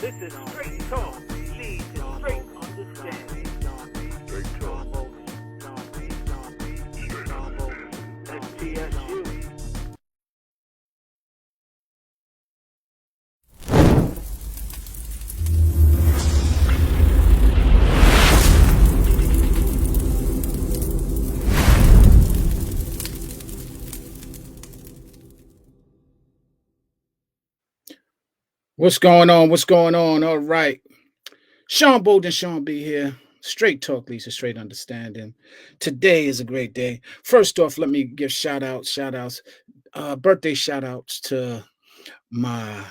This is straight talk, lead to straight understanding. Straight talk, STSU. What's going on? What's going on? All right. Sean Bolden, Sean B here. Straight talk leads to straight understanding. Today is a great day. First off, let me give shout outs, birthday shout outs to my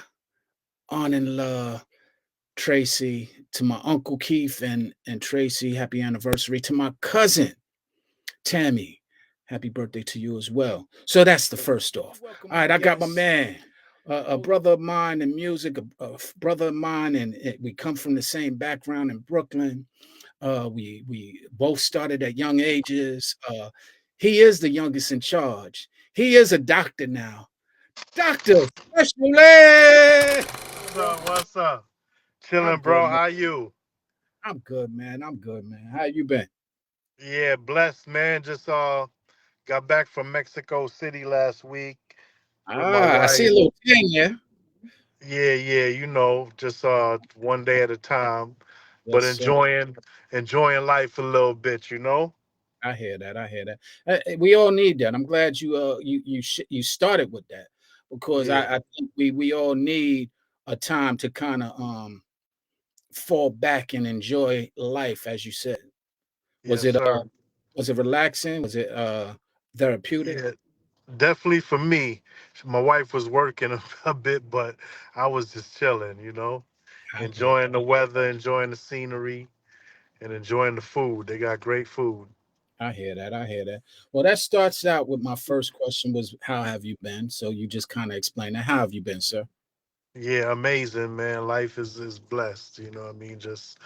aunt in law, Tracy, to my uncle Keith and Tracy. Happy anniversary. To my cousin, Tammy. Happy birthday to you as well. So that's the first off. All right, I got my man, a brother of mine in music, a brother of mine, and we come from the same background in Brooklyn. We both started at young ages. He is the youngest in charge. He is a doctor now. Doctor Special Ed. What's up? What's up? I'm Chilling, good, bro. man. How you? I'm good, man. I'm good, man. How you been? Yeah, blessed, man. Just got back from Mexico City last week with my I see a wife. little thing here. Yeah, yeah, just one day at a time, but Yes, sir. enjoying life a little bit. I hear that. I hear that. We all need that. I'm glad you started with that because Yeah. I think we all need a time to kind of fall back and enjoy life, as you said. Was Yes, it sir. was it relaxing? Was it therapeutic? Yeah, definitely for me. My wife was working a bit, but I was just chilling, I get enjoying the weather, enjoying the scenery, and enjoying the food. They got great food. I hear that. I hear that. Well, that starts out with my first question was how have you been? So you just kind of explain that. How have you been, sir? Yeah, amazing, man. Life is blessed, you know what I mean? Just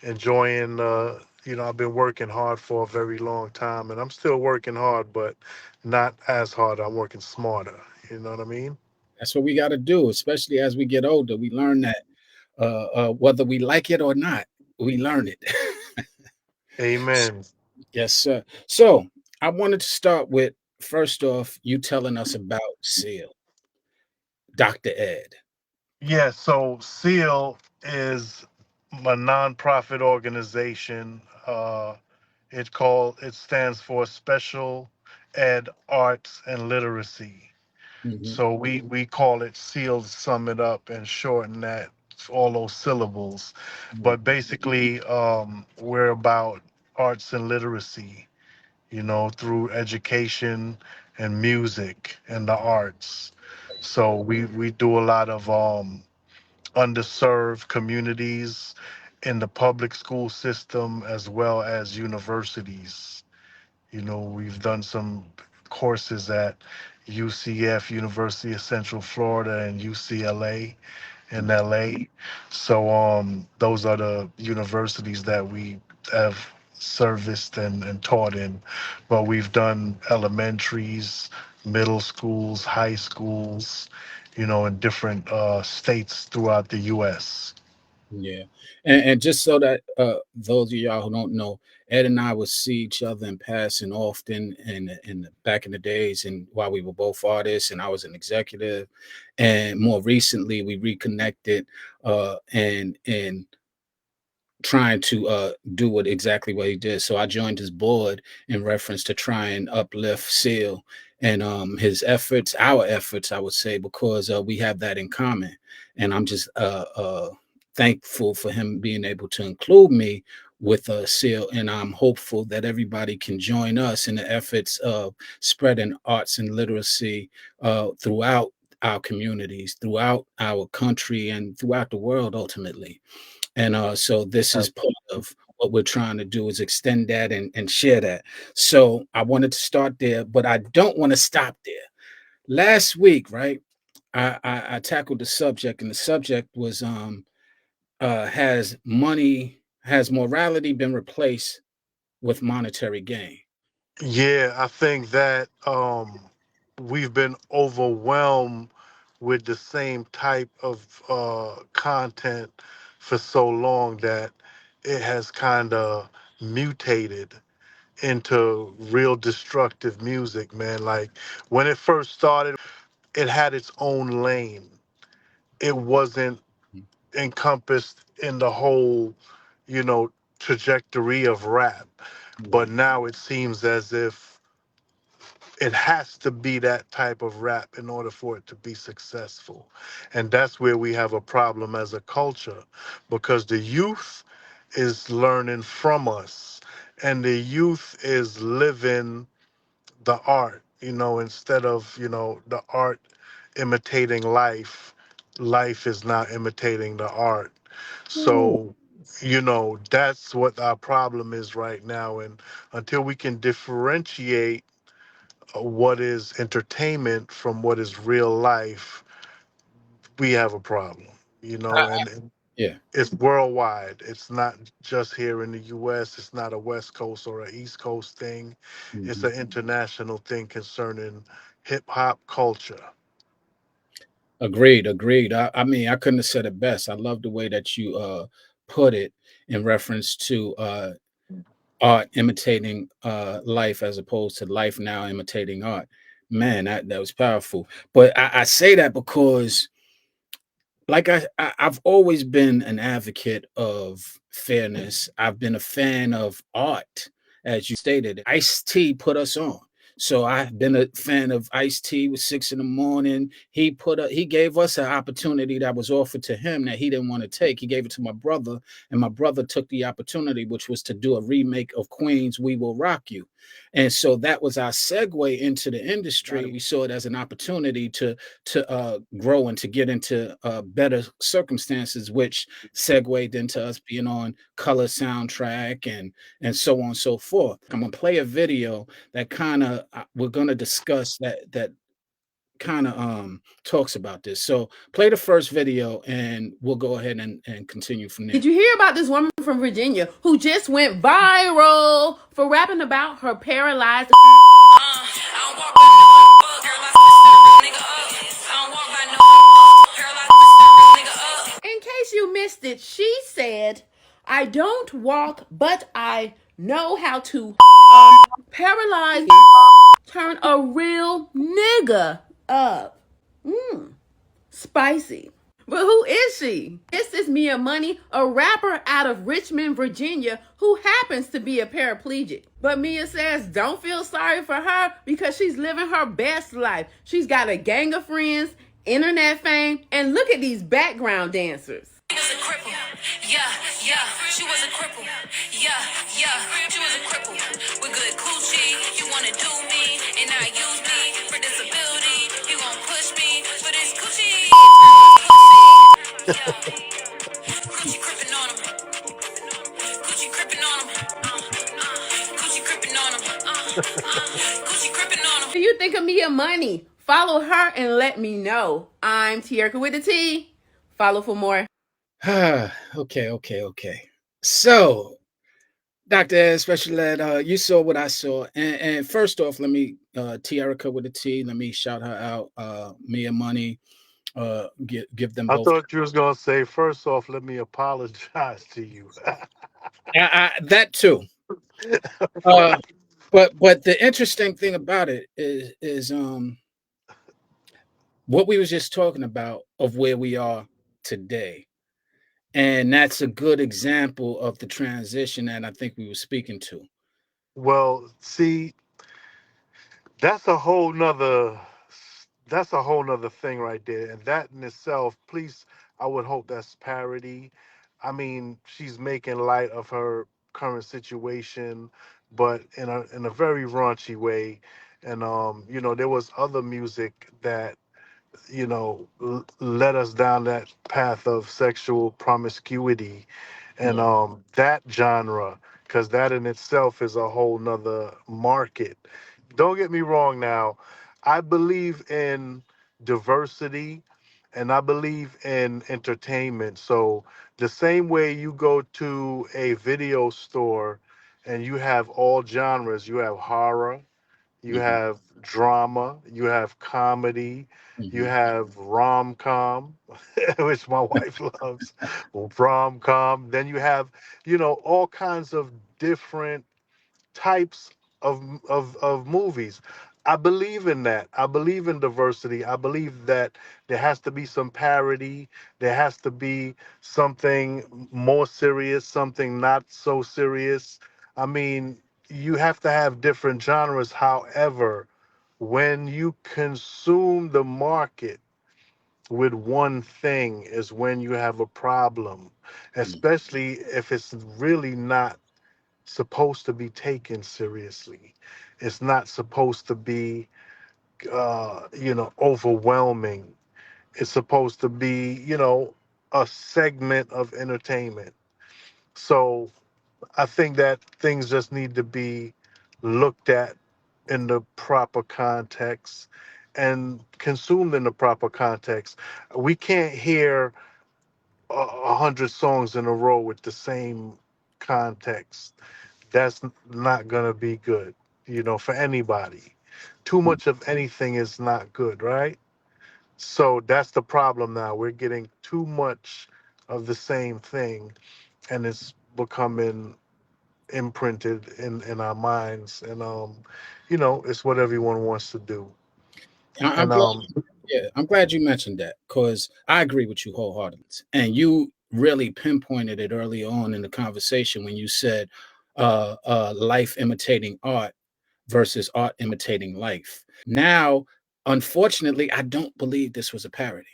enjoying I've been working hard for a very long time and I'm still working hard, but not as hard. I'm working smarter, you know what I mean? That's what we got to do, especially as we get older. We learn that whether we like it or not, we learn it. Amen. Yes, sir. So I wanted to start with first off, you telling us about SEAL, Dr. Ed. Yeah, so SEAL is a nonprofit organization. It stands for Special Ed Arts and Literacy. Mhm. So we call it SEAL to sum it up and shorten that all those syllables. Mhm. But basically, we're about arts and literacy, through education and music and the arts. So we do a lot of underserved communities in the public school system as well as universities. We've done some courses at UCF, University of Central Florida, and UCLA in LA. So those are the universities that we have serviced and taught in. But we've done elementaries, middle schools, high schools, in different states throughout the US. Yeah. And just so that those of y'all who don't know, Ed and I would see each other in passing often back in the days and while we were both artists and I was an executive. And more recently we reconnected and trying to do exactly what he did. So I joined his board in reference to try and uplift Seal and his efforts, our efforts, I would say, because we have that in common. And I'm just thankful for him being able to include me with Seal. And I'm hopeful that everybody can join us in the efforts of spreading arts and literacy throughout our communities, throughout our country, and throughout the world ultimately. And so this is part of what we're trying to do is extend that and share that. So I wanted to start there, but I don't want to stop there. Last week, right? I tackled the subject, and the subject was has morality been replaced with monetary gain? Yeah, I think that we've been overwhelmed with the same type of content for so long that it has kind of mutated into real destructive music, man. Like when it first started, it had its own lane. It wasn't encompassed in the whole, you know, trajectory of rap. But Right. now it seems as if it has to be that type of rap in order for it to be successful. And that's where we have a problem as a culture, because the youth is learning from us and the youth is living the art, you know, instead of, you know, the art imitating life, life is not imitating the art. Ooh. So, you know, that's what our problem is right now. And until we can differentiate what is entertainment from what is real life, we have a problem, you know, and Yeah. it's worldwide. It's not just here in the US. It's not a West Coast or an East Coast thing. It's Mhm. an international thing concerning hip hop culture. Agreed, agreed. I mean, I couldn't have said it best. I love the way that you put it in reference to art imitating life as opposed to life now imitating art. Man, that was powerful. But I say that because like I've always been an advocate of fairness. I've been a fan of art, as you stated. Ice T put us on. So I've been a fan of Ice T with 6 in the morning. He gave us an opportunity that was offered to him that he didn't want to take. He gave it to my brother, and my brother took the opportunity, which was to do a remake of Queen's We Will Rock You. And so that was our segue into the industry. We saw it as an opportunity to grow and to get into better circumstances, which segued into us being on Color Soundtrack and so on and so forth. I'm gonna play a video that kind of we're gonna discuss that kind of talks about this. So play the first video and we'll go ahead and continue from there. Did you hear about this woman from Virginia who just went viral for rapping about her paralyzed? In case you missed it, she said, I don't walk, but I know how to paralyze, turn a real nigga up. Spicy. But who is she? This is Mia Money, a rapper out of Richmond, Virginia, who happens to be a paraplegic. But Mia says don't feel sorry for her because she's living her best life. She's got a gang of friends, internet fame, and look at these background dancers. She was a cripple. Yeah, yeah, she was a cripple. Yeah, yeah, she was a cripple. With good coochie, you wanna do me and not use me for disability. You gon' push me for this coochie. Coochie crippin' on him. Coochie crippin' on him. Coochie crippin' on him. Coochie crippin' on him. What do you think of Mia Money? Follow her and let me know. I'm Tierka with a T. Follow for more. Okay. So Dr. Ed, Special Ed, you saw what I saw. And first off, let me, Tierica with a T, let me shout her out. Mia Money, give them I both. thought you was gonna say, first off, let me apologize to you. That too. Uh, but the interesting thing about it is what we was just talking about of where we are today. And that's a good example of the transition that I think we were speaking to. Well, see, that's a whole nother that's a whole nother thing right there. And that in itself, please, I would hope that's parody. I mean, she's making light of her current situation, but in a very raunchy way. And you know, there was other music that, you know, led us down that path of sexual promiscuity and Yeah. that genre, because that in itself is a whole nother market. Don't get me wrong now, I believe in diversity and I believe in entertainment. So the same way you go to a video store and you have all genres, you have horror, you have drama, you have comedy, you have rom-com, which my wife loves, rom-com. Then you have, all kinds of different types of movies. I believe in that. I believe in diversity. I believe that there has to be some parody. There has to be something more serious, something not so serious. I mean, you have to have different genres. However, when you consume the market with one thing is when you have a problem, especially if it's really not supposed to be taken seriously. It's not supposed to be, overwhelming. It's supposed to be, a segment of entertainment. So I think that things just need to be looked at in the proper context and consumed in the proper context. We can't hear 100 songs in a row with the same context. That's not gonna be good, for anybody. Too much of anything is not good, right? So that's the problem now. We're getting too much of the same thing, and it's becoming imprinted in our minds. And it's what everyone wants to do. I'm And glad. Yeah, I'm glad you mentioned that because I agree with you wholeheartedly. And you really pinpointed it early on in the conversation when you said life imitating art versus art imitating life. Now, unfortunately, I don't believe this was a parody.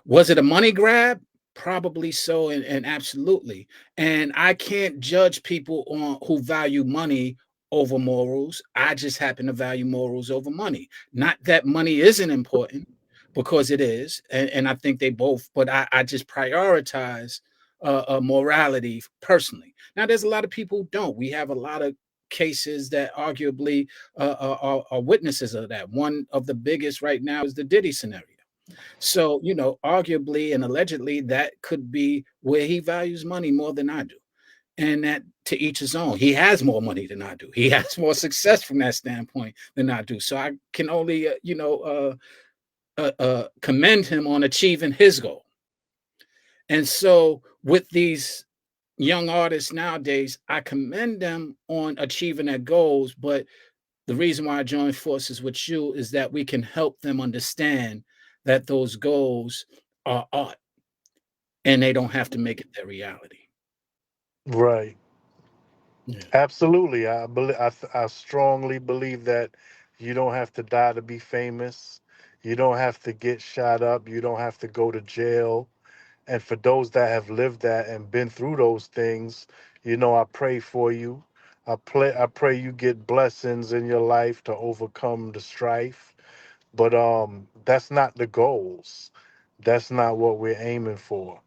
Was it a money grab? Probably so, and absolutely. And I can't judge people on who value money over morals. I just happen to value morals over money. Not that money isn't important, because it is, and I think they both. But I just prioritize morality personally. Now, there's a lot of people who don't. We have a lot of cases that arguably are witnesses of that. One of the biggest right now is the Diddy scenario. So, arguably and allegedly, that could be where he values money more than I do. And that to each his own. He has more money than I do. He has more success from that standpoint than I do. So I can only, commend him on achieving his goal. And so with these young artists nowadays, I commend them on achieving their goals. But the reason why I joined forces with you is that we can help them understand that those goals are art and they don't have to make it their reality. right. Yeah. Absolutely. I strongly believe that you don't have to die to be famous. You don't have to get shot up. You don't have to go to jail. And for those that have lived that and been through those things, I pray for you. I pray you get blessings in your life to overcome the strife. But that's not the goals. That's not what we're aiming for.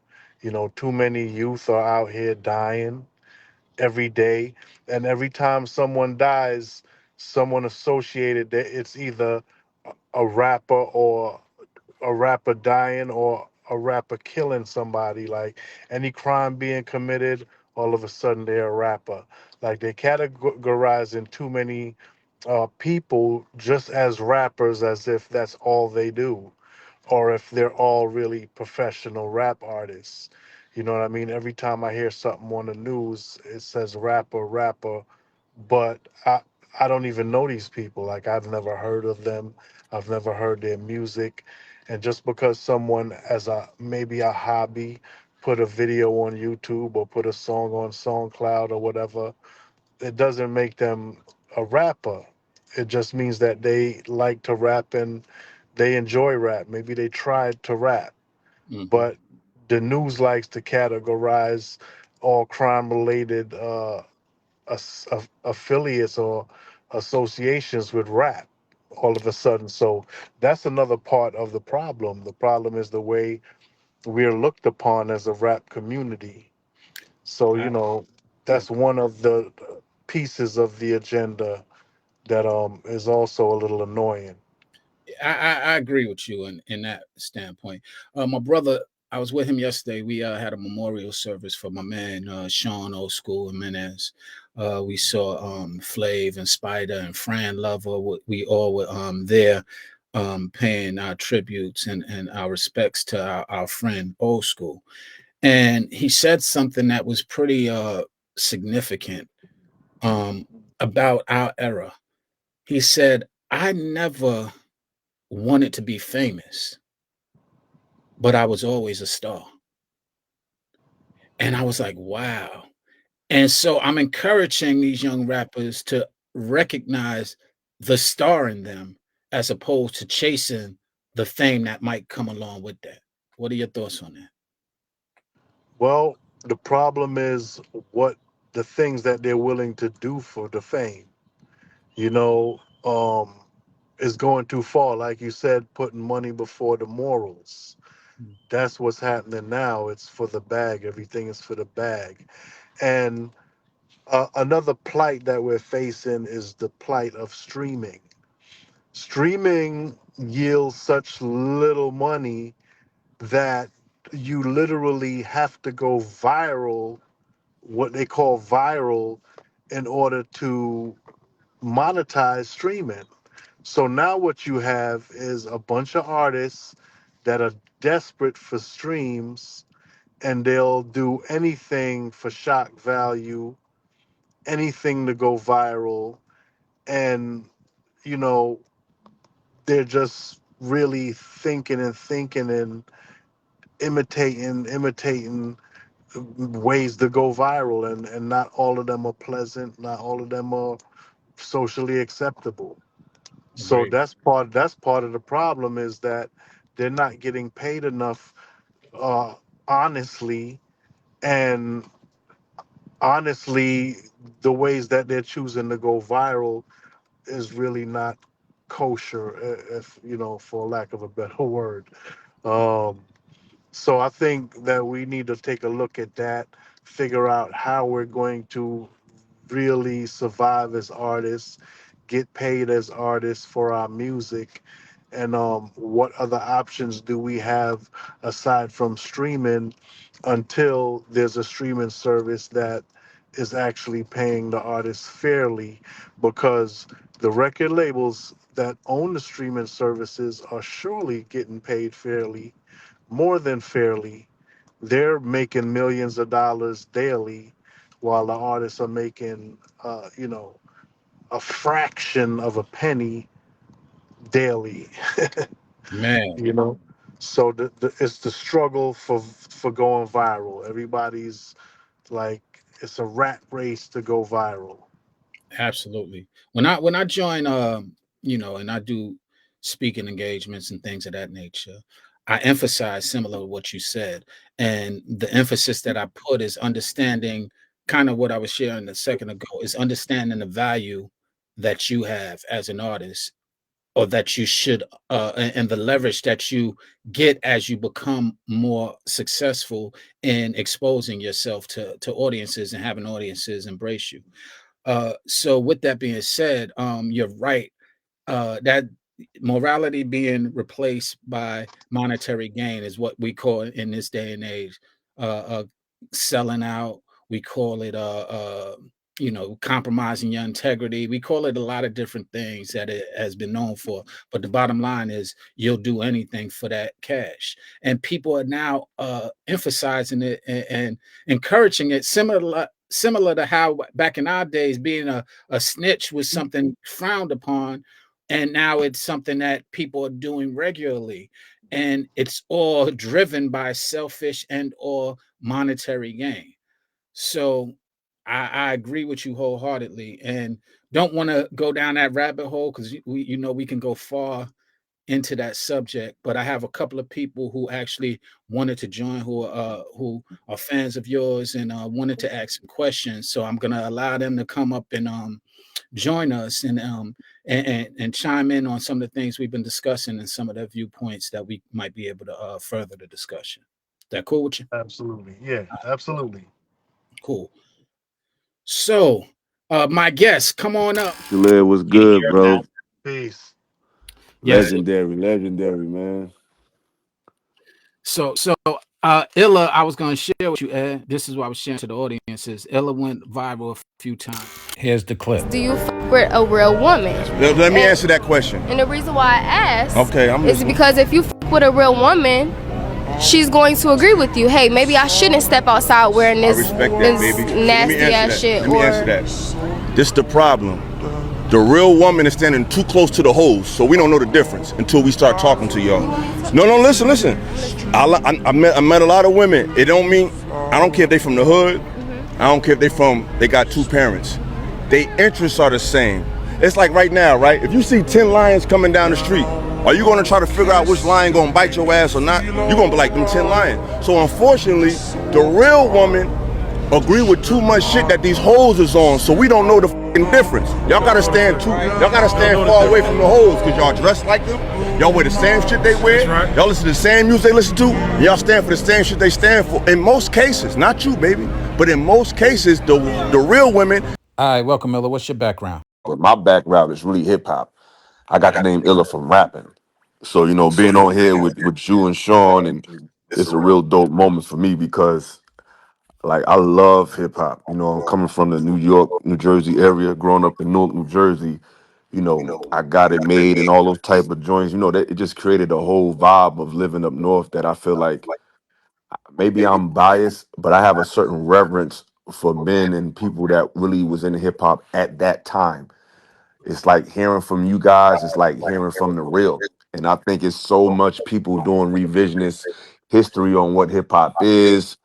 Too many youth are out here dying every day, and every time someone dies, someone associated that it's either a rapper or a rapper dying or a rapper killing somebody. Like any crime being committed, all of a sudden they're a rapper. Like they categorize too many people just as rappers as if that's all they do, or if they're all really professional rap artists. You know what I mean? Every time I hear something on the news, it says rapper, rapper, but I don't even know these people. Like I've never heard of them. I've never heard their music. And just because someone as a maybe a hobby put a video on YouTube or put a song on SoundCloud or whatever, it doesn't make them a rapper. It just means that they like to rap and they enjoy rap. Maybe they tried to rap, Mhm. but the news likes to categorize all crime related affiliates or associations with rap all of a sudden. So that's another part of the problem. The problem is the way we're looked upon as a rap community. So, I, yeah, that's one of the pieces of the agenda that is also a little annoying. I agree with you in that standpoint. My brother, I was with him yesterday. We had a memorial service for my man Sean Old School Jimenez, We saw Flav and Spider and Fran Lover. We all were there paying our tributes and our respects to our friend Old School. And he said something that was pretty significant about our era. He said, I never wanted to be famous, but I was always a star. And I was like, wow. And so I'm encouraging these young rappers to recognize the star in them as opposed to chasing the fame that might come along with that. What are your thoughts on that? Well, the problem is what the things that they're willing to do for the fame. You know, is going too far. Like you said, putting money before the morals. That's what's happening now. It's for the bag. Everything is for the bag. And another plight that we're facing is the plight of streaming. Streaming yields such little money that you literally have to go viral, what they call viral, in order to monetize streaming. So now what you have is a bunch of artists that are desperate for streams, and they'll do anything for shock value, anything to go viral. And, you know, they're just really thinking and imitating ways to go viral. And not all of them are pleasant. Not all of them are socially acceptable. So Right. that's part of the problem, is that they're not getting paid enough, uh, honestly, and honestly, the ways that they're choosing to go viral is really not kosher, if you know, for lack of a better word. Um, so I think that we need to take a look at that, figure out how we're going to really survive as artists, get paid as artists for our music, and what other options do we have aside from streaming, until there's a streaming service that is actually paying the artists fairly, because the record labels that own the streaming services are surely getting paid fairly, more than fairly. They're making millions of dollars daily, while the artists are making, a fraction of a penny daily. Man, you know, so it's the struggle for going viral. Everybody's like, it's a rat race to go viral. absolutely. When I join and I do speaking engagements and things of that nature, I emphasize similar to what you said. And the emphasis that I put is understanding kind of what I was sharing a second ago, is understanding the value that you have as an artist, or that you should and the leverage that you get as you become more successful in exposing yourself to audiences and having audiences embrace you. So with that being said, you're right. That morality being replaced by monetary gain is what we call in this day and age selling out. We call it compromising your integrity. We call it a lot of different things that it has been known for. But the bottom line is you'll do anything for that cash. And people are now emphasizing it and encouraging it, similar to how back in our days being a snitch was something frowned upon, and now it's something that people are doing regularly, and it's all driven by selfish and or monetary gain. So I agree with you wholeheartedly, and don't want to go down that rabbit hole because we can go far into that subject. But I have a couple of people who actually wanted to join, who are fans of yours, and wanted to ask some questions. So I'm gonna allow them to come up and join us and chime in on some of the things we've been discussing and some of the viewpoints that we might be able to further the discussion. That cool with you? Absolutely, yeah, absolutely. Cool. So, my guest, come on up. Jaleel was You good, here now? bro. Peace. Yes. Legendary, man. So Illa, I was going to share with you, Ed. This is what I was sharing to the audience. Is Illa went viral a few times. Here's the clip. Do you fuck with a real woman? Let me answer that question. And the reason why I ask Okay, I'm is listening. because if you fuck with a real woman, she's going to agree with you. Hey, maybe I shouldn't step outside wearing I this, respect that, this baby. So let me nasty answer ass that. shit. Let me answer that. This the problem. The real woman is standing too close to the hoes, so we don't know the difference until we start talking to y'all. No, listen. I met a lot of women. It don't mean, I don't care if they from the hood. I don't care if they got two parents. They interests are the same. It's like right now, right? If you see 10 lions coming down the street, are you gonna try to figure out which lion gonna bite your ass or not? You're gonna be like them 10 lions. So unfortunately, the real woman agree with too much shit that these hoes is on, so we don't know the difference. Y'all gotta stand far away from the hoes, cause y'all dress like them, y'all wear the same shit they wear, y'all listen to the same music they listen to, and y'all stand for the same shit they stand for. In most cases, not you, baby, but in most cases, the real women. All right, welcome, Illa. What's your background? But my background is really hip hop. I got the name Illa from rapping. So, being on here with you and Sean, and it's a real dope moment for me because like I love hip hop. I'm coming from the New York, New Jersey area, growing up in Newark, New Jersey. I got it made and all those type of joints. That it just created a whole vibe of living up north that I feel like maybe I'm biased, but I have a certain reverence for men and people that really was in hip hop at that time. It's like hearing from you guys, it's like hearing from the real. And I think it's so much people doing revisionist history on what hip hop is,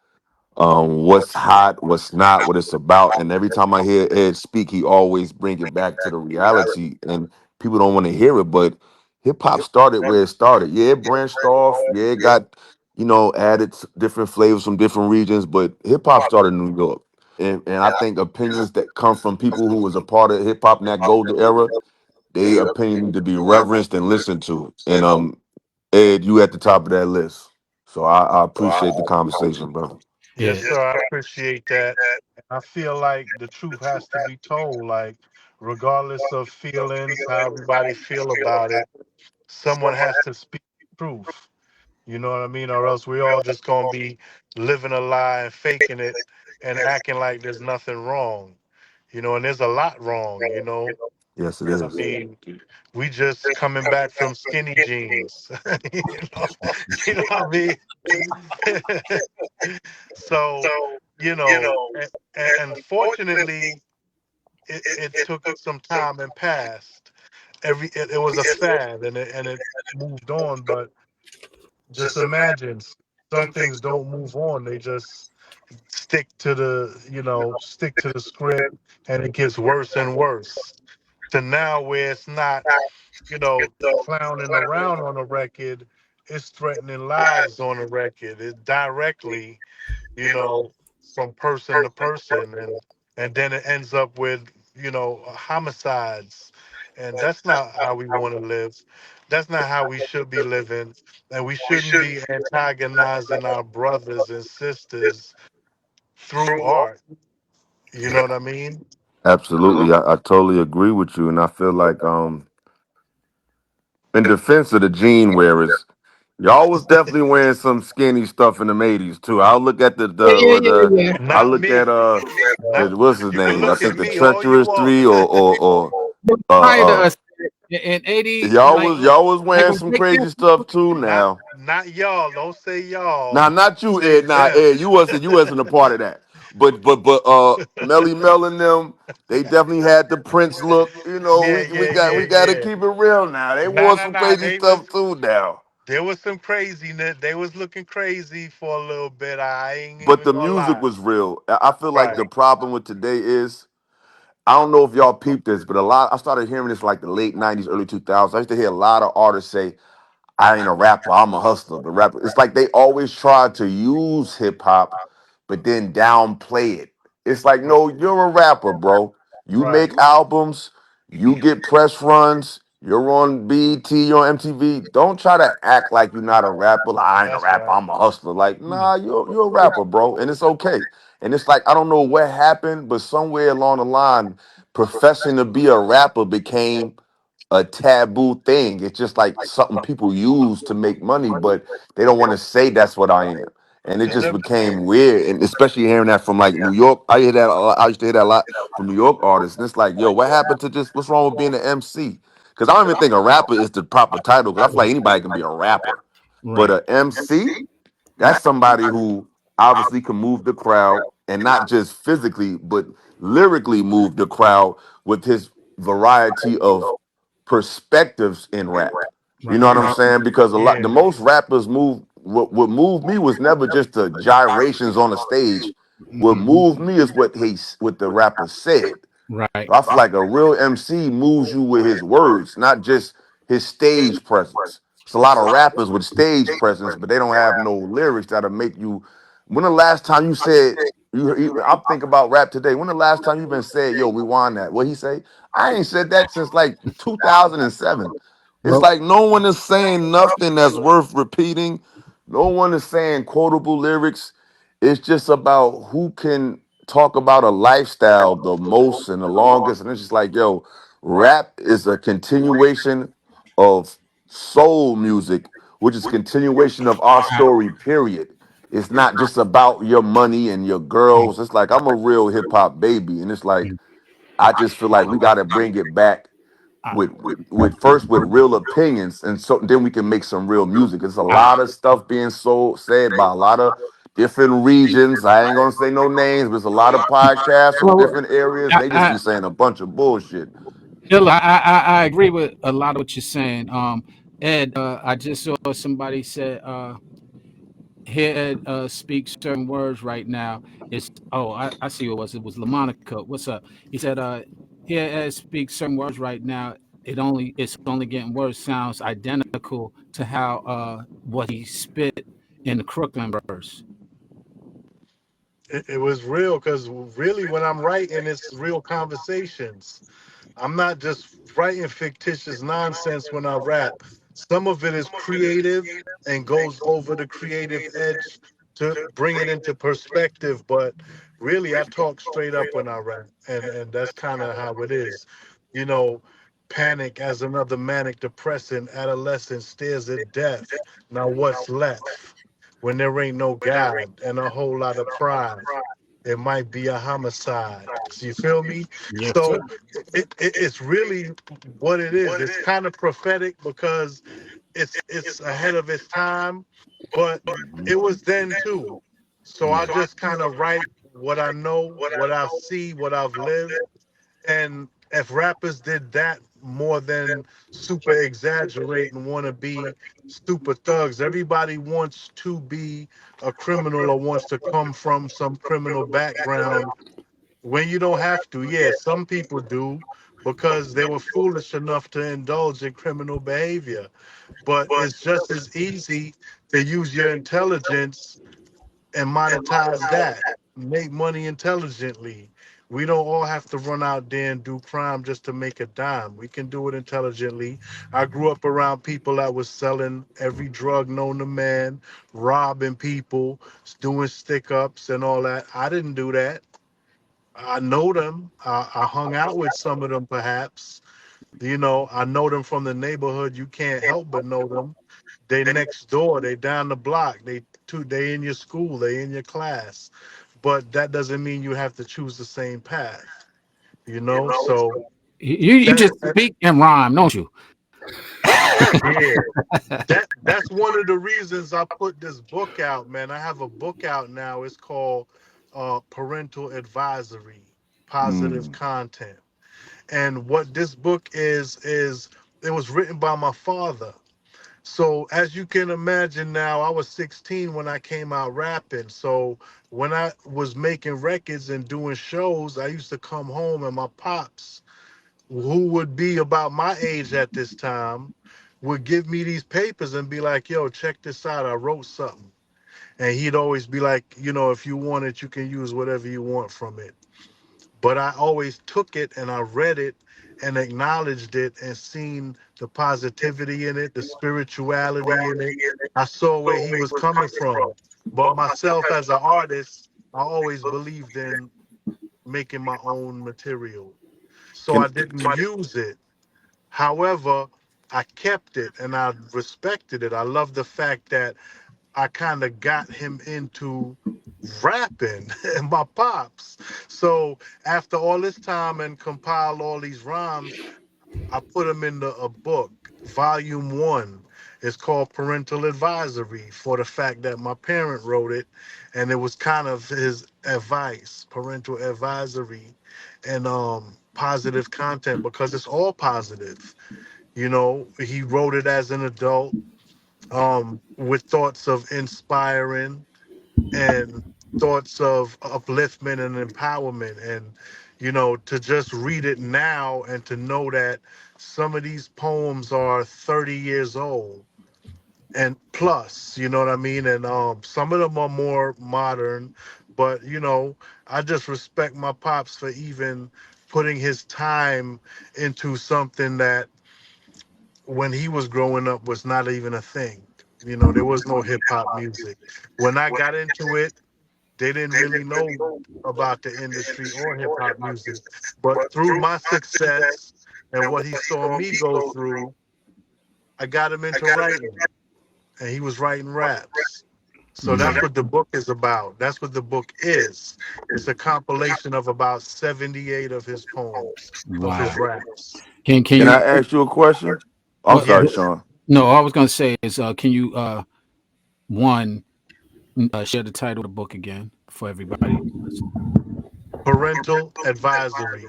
what's hot, what's not, what it's about. And every time I hear Ed speak, he always bring it back to the reality. And people don't want to hear it, but hip hop started where it started. Yeah, it branched off. Yeah, it got, added different flavors from different regions, but hip hop started in New York. And I think opinions that come from people who was a part of hip hop in that golden era, they opinion need to be reverenced and listened to. And Ed, you at the top of that list. So I appreciate the conversation, brother. Yes, sir. I appreciate that. I feel like the truth has to be told. Like, regardless of feelings, how everybody feel about it, someone has to speak the truth. You know what I mean? Or else we all just gonna be living a lie and faking it and acting like there's nothing wrong. And there's a lot wrong. Yes, it I is. mean, we just coming back from skinny jeans. you know, you know what I mean? So, and fortunately, it took some time and passed. It was a fad and it moved on, but just imagine some things don't move on. They just stick to the script, and it gets worse and worse. To now where it's not, clowning around on a record, it's threatening lives on a record. It directly, you know, from person to person, and then it ends up with, homicides, and that's not how we want to live. That's not how we should be living, and we shouldn't be antagonizing our brothers and sisters through art. You know what I mean? Absolutely. I totally agree with you. And I feel like in defense of the jean wearers, y'all was definitely wearing some skinny stuff in the '80s too. I'll look at I Not look at me. Not what's his You can name? I look at think the me all you treacherous want. three or Prior to uh us in 80, y'all like, was y'all was like wearing when some Big crazy stuff too not now. not y'all. Don't say y'all. Now not you, Say Ed. Now them. Ed, you wasn't a part of that. But Melly Mel and them, they definitely had the Prince look. Yeah, We yeah, got yeah, we gotta yeah. keep it real now. They Nah, wore nah, some nah. crazy They was stuff too now. there was some craziness. They was looking crazy for a little bit. I ain't But even the gonna music lie. was real. I feel like Right. the problem with today is I don't know if y'all peeped this, but I started hearing this like the late '90s, early 2000s. I used to hear a lot of artists say, I ain't a rapper, I'm a hustler. The rapper. It's like they always try to use hip hop, but then downplay it. It's like, no, you're a rapper, bro. You Right. make albums, you get press runs, you're on BET, you're on MTV. Don't try to act like you're not a rapper. Like, I ain't a That's rapper, right. I'm a hustler. Like, nah, you're a rapper, bro, and it's okay. And it's like I don't know what happened, but somewhere along the line, professing to be a rapper became a taboo thing. It's just like something people use to make money, but they don't want to say that's what I am. and it And just then, became weird. And especially hearing that from like New York, I hear that a lot. I used to hear that a lot from New York artists, and it's like, yo, what happened to just what's wrong with being an MC? Because I don't even think a rapper is the proper title. Because I feel like anybody can be a rapper, but Right. a MC, that's somebody who obviously can move the crowd and not just physically, but lyrically move the crowd with his variety of perspectives in rap. You know Right. what I'm saying? Because yeah, the most rappers move what moved me was never just the gyrations on the stage. What Mhm. moved me is what the rapper said. Right. So I feel like a real MC moves you with his words, not just his stage presence. It's a lot of rappers with stage presence, but they don't have no lyrics that'll make you. When the last time you said I'm thinking about rap today. When the last time you been said, "Yo, rewind that"? What he say? I ain't said that since like 2007. It's Well, like no one is saying nothing that's worth repeating. No one is saying quotable lyrics. It's just about who can talk about a lifestyle the most and the longest. And it's just like, yo, rap is a continuation of soul music, which is continuation of our story, period. It's not just about your money and your girls. It's like I'm a real hip hop baby. And it's like I just feel like we gotta bring it back with first with real opinions, and so then we can make some real music. There's a lot of stuff being said by a lot of different regions. I ain't gonna say no names, but there's a lot of podcasts from well, different areas. I, They just I, be saying a bunch of bullshit. Illa, I agree with a lot of what you're saying. Ed, I just saw somebody said, hear Ed speak certain words right now. It's I see what it was. It was LaMonica. What's up? He said, hear Ed speak certain words right now. It's only getting worse. Sounds identical to how what he spit in the Crooklyn verse. it was real because really, when I'm writing, it's real conversations. I'm not just writing fictitious nonsense when I rap. Some of it is creative and goes over the creative edge to bring it into perspective. But really, I talk straight up when I rap, and that's kind of how it is. You know, panic as another manic depressant, adolescent stares at death. Now what's left when there ain't no God and a whole lot of pride? It might be a homicide. So you feel me? Yes, sir. So it's really what it is. It's kind of prophetic because it's ahead of its time, but it was then too. So I Yeah. just kind of write what I know, what I see, what I've lived, and if rappers did that more than super exaggerate and want to be super thugs, everybody wants to be a criminal or wants to come from some criminal background when you don't have to. Yeah, some people do because they were foolish enough to indulge in criminal behavior. But it's just as easy to use your intelligence and monetize that, make money intelligently. We don't all have to run out there and do crime just to make a dime. We can do it intelligently. I grew up around people that was selling every drug known to man, robbing people, doing stick ups and all that. I didn't do that. I know them. I hung out with some of them, perhaps. I know them from the neighborhood. You can't help but know them. They next door. They down the block. They in your school. They in your class. But that doesn't mean you have to choose the same path. So You that, just that speak and rhyme, don't you? yeah, that's one of the reasons I put this book out, man. I have a book out now. It's called Parental Advisory: Positive Mm. Content. And what this book is it was written by my father. So as you can imagine now, I was 16 when I came out rapping. So when I was making records and doing shows, I used to come home and my pops, who would be about my age at this time, would give me these papers and be like, yo, check this out. I wrote something. And he'd always be like, if you want it, you can use whatever you want from it. But I always took it and I read it and acknowledged it and seen the positivity in it, the spirituality in it. I saw where he was coming from. But myself as an artist, I always believed in making my own material. So I Can didn't use it. However, I kept it and I respected it. I love the fact that I kind of got him into rapping and my pops. So after all this time and compiled all these rhymes, I put them into a book, volume 1. It's called Parental Advisory, for the fact that my parent wrote it, and it was kind of his advice, parental advisory, and positive content, because it's all positive. You know, he wrote it as an adult, with thoughts of inspiring and thoughts of upliftment and empowerment. And to just read it now and to know that some of these poems are 30 years old and plus, you know what I mean? And some of them are more modern, but I just respect my pops for even putting his time into something that when he was growing up was not even a thing. There was no hip hop music. When I got into it, they didn't really know about the industry or hip hop music. But through my success and what he saw me go through, I got him into writing, and he was writing raps. So that's what the book is about. That's what the book is. It's a compilation of about 78 of his poems, of his Wow. raps. Can Can you I ask you a question? I'm well, sorry, Yes. Sean. no, all I was gonna say is can you one share the title of the book again for everybody? Parental advisory,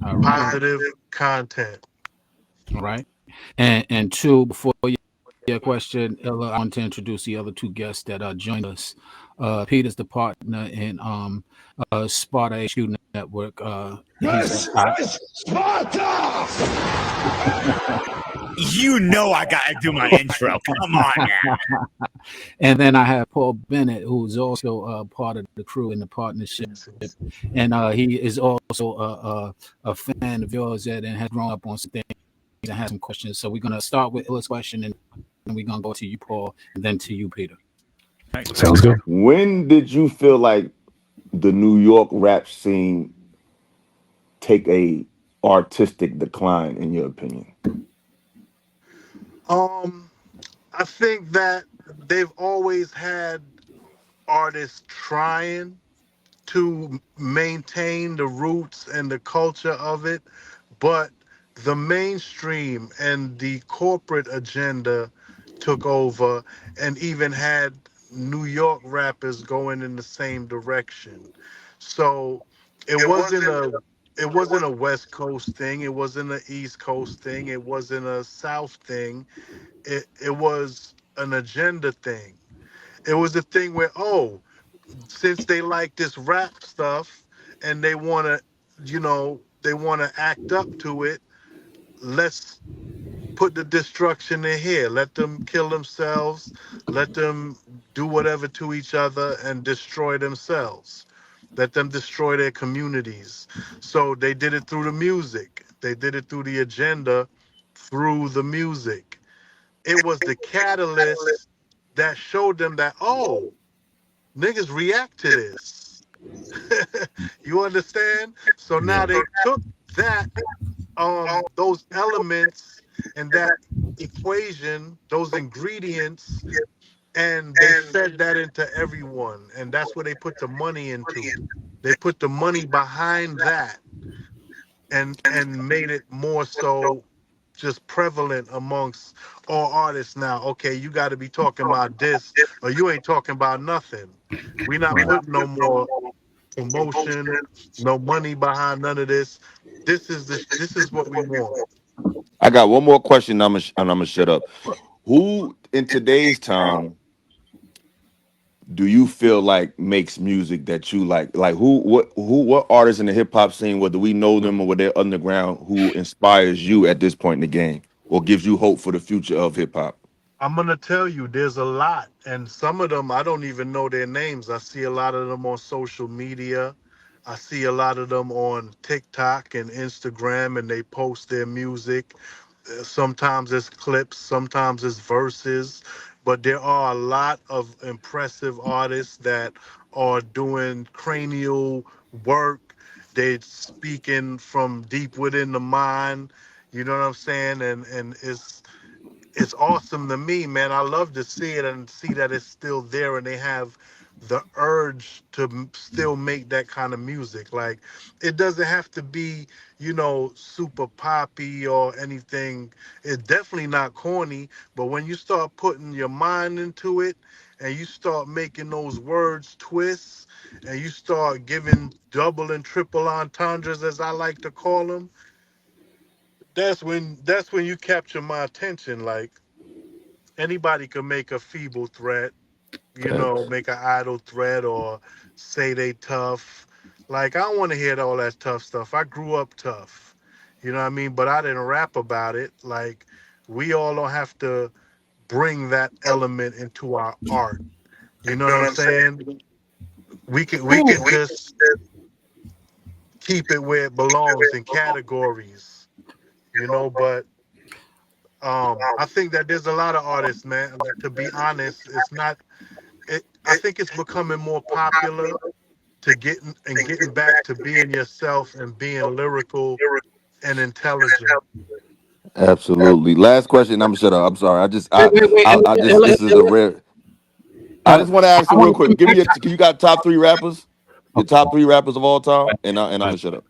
All right. positive content. All right. And two, before your question, Ella, I want to introduce the other two guests that joined us. Peter's the partner in Sparta HQ Network. This is Sparta! You know I gotta do my intro. Come on now. And then I have Paul Bennett, who's also part of the crew in the partnership, and he is also a fan of yours, Ed, and has grown up on some things and has some questions. So we're gonna start with Illa's question, and we're gonna go to you, Paul, and then to you, Peter. Sounds good. When did you feel like the New York rap scene take a artistic decline, in your opinion? I think that they've always had artists trying to maintain the roots and the culture of it, but the mainstream and the corporate agenda took over and even had New York rappers going in the same direction. So it wasn't a West Coast thing, it wasn't an East Coast thing, it wasn't a South thing. It was an agenda thing. It was a thing where, since they like this rap stuff and they want to, they want to act up to it, let's put the destruction in here. Let them kill themselves. Let them do whatever to each other and destroy themselves. Let them destroy their communities. So they did it through the music. They did it through the agenda, through the music. It was the catalyst that showed them that, niggas react to this. You understand? So now they took that, those elements and that equation, those ingredients, and they fed that into everyone. And that's where they put the money into. They put the money behind that and made it more so just prevalent amongst all artists now. Okay, you got to be talking about this, or you ain't talking about nothing. We not putting no more promotion, no money behind none of this. This is what we want. I got one more question, and I'm gonna shut up. Who in today's time do you feel like makes music that you like? Like what artists in the hip hop scene, whether we know them or whether they're underground, who inspires you at this point in the game or gives you hope for the future of hip hop? I'm gonna tell you, there's a lot, and some of them I don't even know their names. I see a lot of them on social media. I see a lot of them on TikTok and Instagram, and they post their music. Sometimes it's clips, sometimes it's verses, but there are a lot of impressive artists that are doing cranial work. They're speaking from deep within the mind. You know what I'm saying? And it's awesome to me, man. I love to see it and see that it's still there, and they have the urge to still make that kind of music. Like, it doesn't have to be, super poppy or anything. It's definitely not corny, but when you start putting your mind into it and you start making those words twists and you start giving double and triple entendres, as I like to call them, that's when you capture my attention. Like, anybody can make a feeble threat, Facts. make an idle threat or say they tough. Like, I don't want to hear all that tough stuff. I grew up tough. You know what I mean? But I didn't rap about it. Like, we all don't have to bring that element into our art. You know what I'm saying? We can just keep it where it belongs in categories, but I think that there's a lot of artists, man. To be honest, it's not. I think it's becoming more popular to getting back to being yourself and being lyrical and intelligent. Absolutely. Last question. I'm gonna shut up. I'm sorry. Wait. I just this is a rare. I just want to ask I you real want to quick. Give me you got top 3 rappers? Your top 3 rappers of all time, and I'm gonna shut up.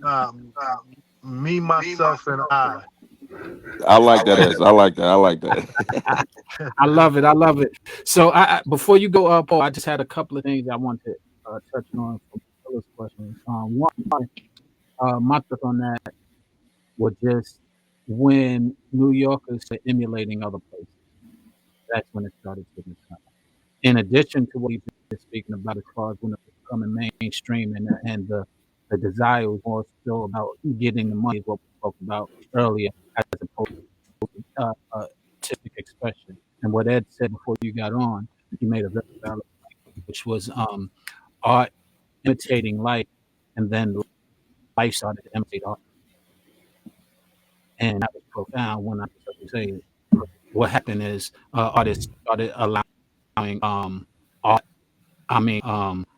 Um, Me, myself, and I. I like that answer. I like that. I like that. I love it. I love it. So, before you go up, Paul, I just had a couple of things I want to touch on from Phil's questions. One, my thought on that was just when New Yorkers are emulating other places. That's when it started to become. In addition to what he's been speaking about as far as when it's becoming mainstream and the desire was more still about getting the money, what we spoke about earlier, as opposed to artistic expression. And what Ed said before you got on, he made a very valid point, which was art imitating life, and then life started to imitate art. And that was profound when I say it. What happened is artists started allowing art,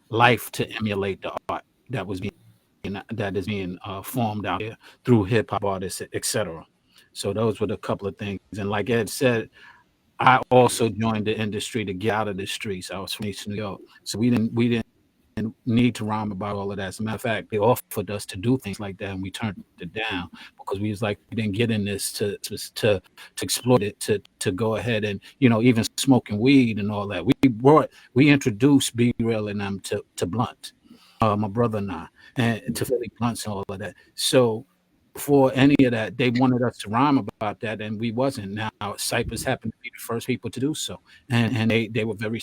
life to emulate the art that is being formed out here through hip hop artists, etc. So those were the couple of things. And like Ed said, I also joined the industry to get out of the streets. I was from East New York, so we didn't need to rhyme about all of that. As a matter of fact, they offered us to do things like that, and we turned it down because we was like, we didn't get in this to exploit it, to go ahead and even smoking weed and all that. We introduced B Real and them to Blunt, my brother and I, and to Philly Blunts and all of that. So before any of that, they wanted us to rhyme about that, and we wasn't. Now Cypress happened to be the first people to do so, and they were very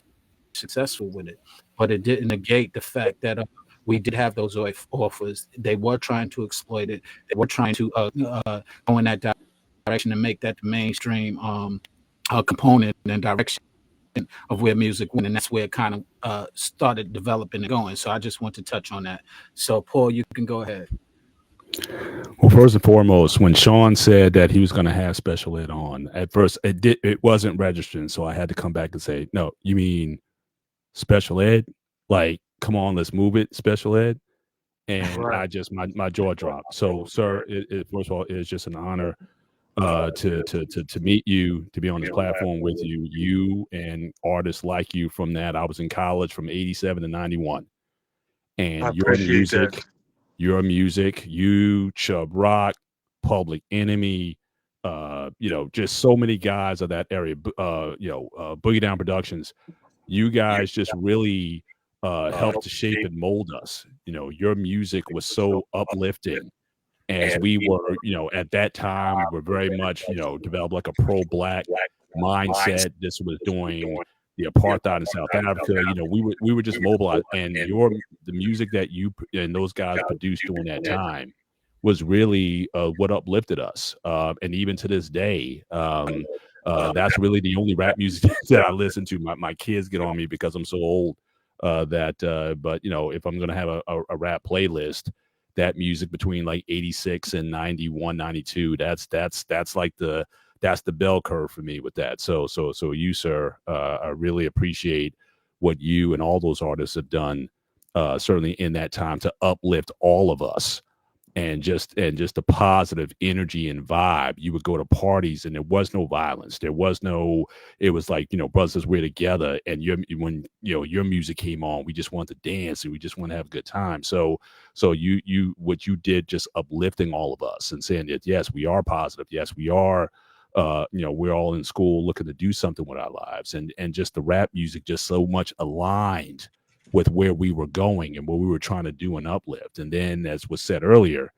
successful with it, but it didn't negate the fact that we did have those offers. They were trying to exploit it. They were trying to go in that direction and make that the mainstream component and direction of where music went, and that's where it kind of started developing and going. So I just want to touch on that. So Paul, you can go ahead. Well, first and foremost, when Sean said that he was going to have special ed on, at first it wasn't registering, so I had to come back and say, no, you mean special ed? Like, come on, let's move it, special ed. And Right. I just my jaw dropped. So, sir, first of all, it's just an honor to meet you, to be on this platform with you and artists like you from that. I was in college from 87 to 91. I And appreciate that. your music, you, Chubb Rock, Public Enemy, just so many guys of that area, Boogie Down Productions. You guys just really helped to shape and mold us. Your music was so uplifting as we were, at that time, we were very much, developed like a pro-black mindset. This was during the apartheid in South Africa. We were just mobilized, and the music that you and those guys produced during that time was really what uplifted us. And even to this day, that's really the only rap music that I listen to. My kids get on me because I'm so old. But if I'm gonna have a rap playlist, that music between like 86 and 91, 92, that's like that's the bell curve for me with that. So you, sir, I really appreciate what you and all those artists have done, certainly in that time, to uplift all of us. and just the positive energy and vibe. You would go to parties and there was no violence. There was no, it was like, brothers, we're together. And when your music came on, we just wanted to dance and we just want to have a good time. So you what you did, just uplifting all of us and saying that, yes, we are positive. Yes, we are, we're all in school looking to do something with our lives, and just the rap music just so much aligned with where we were going and what we were trying to do and uplift. And then, as was said earlier,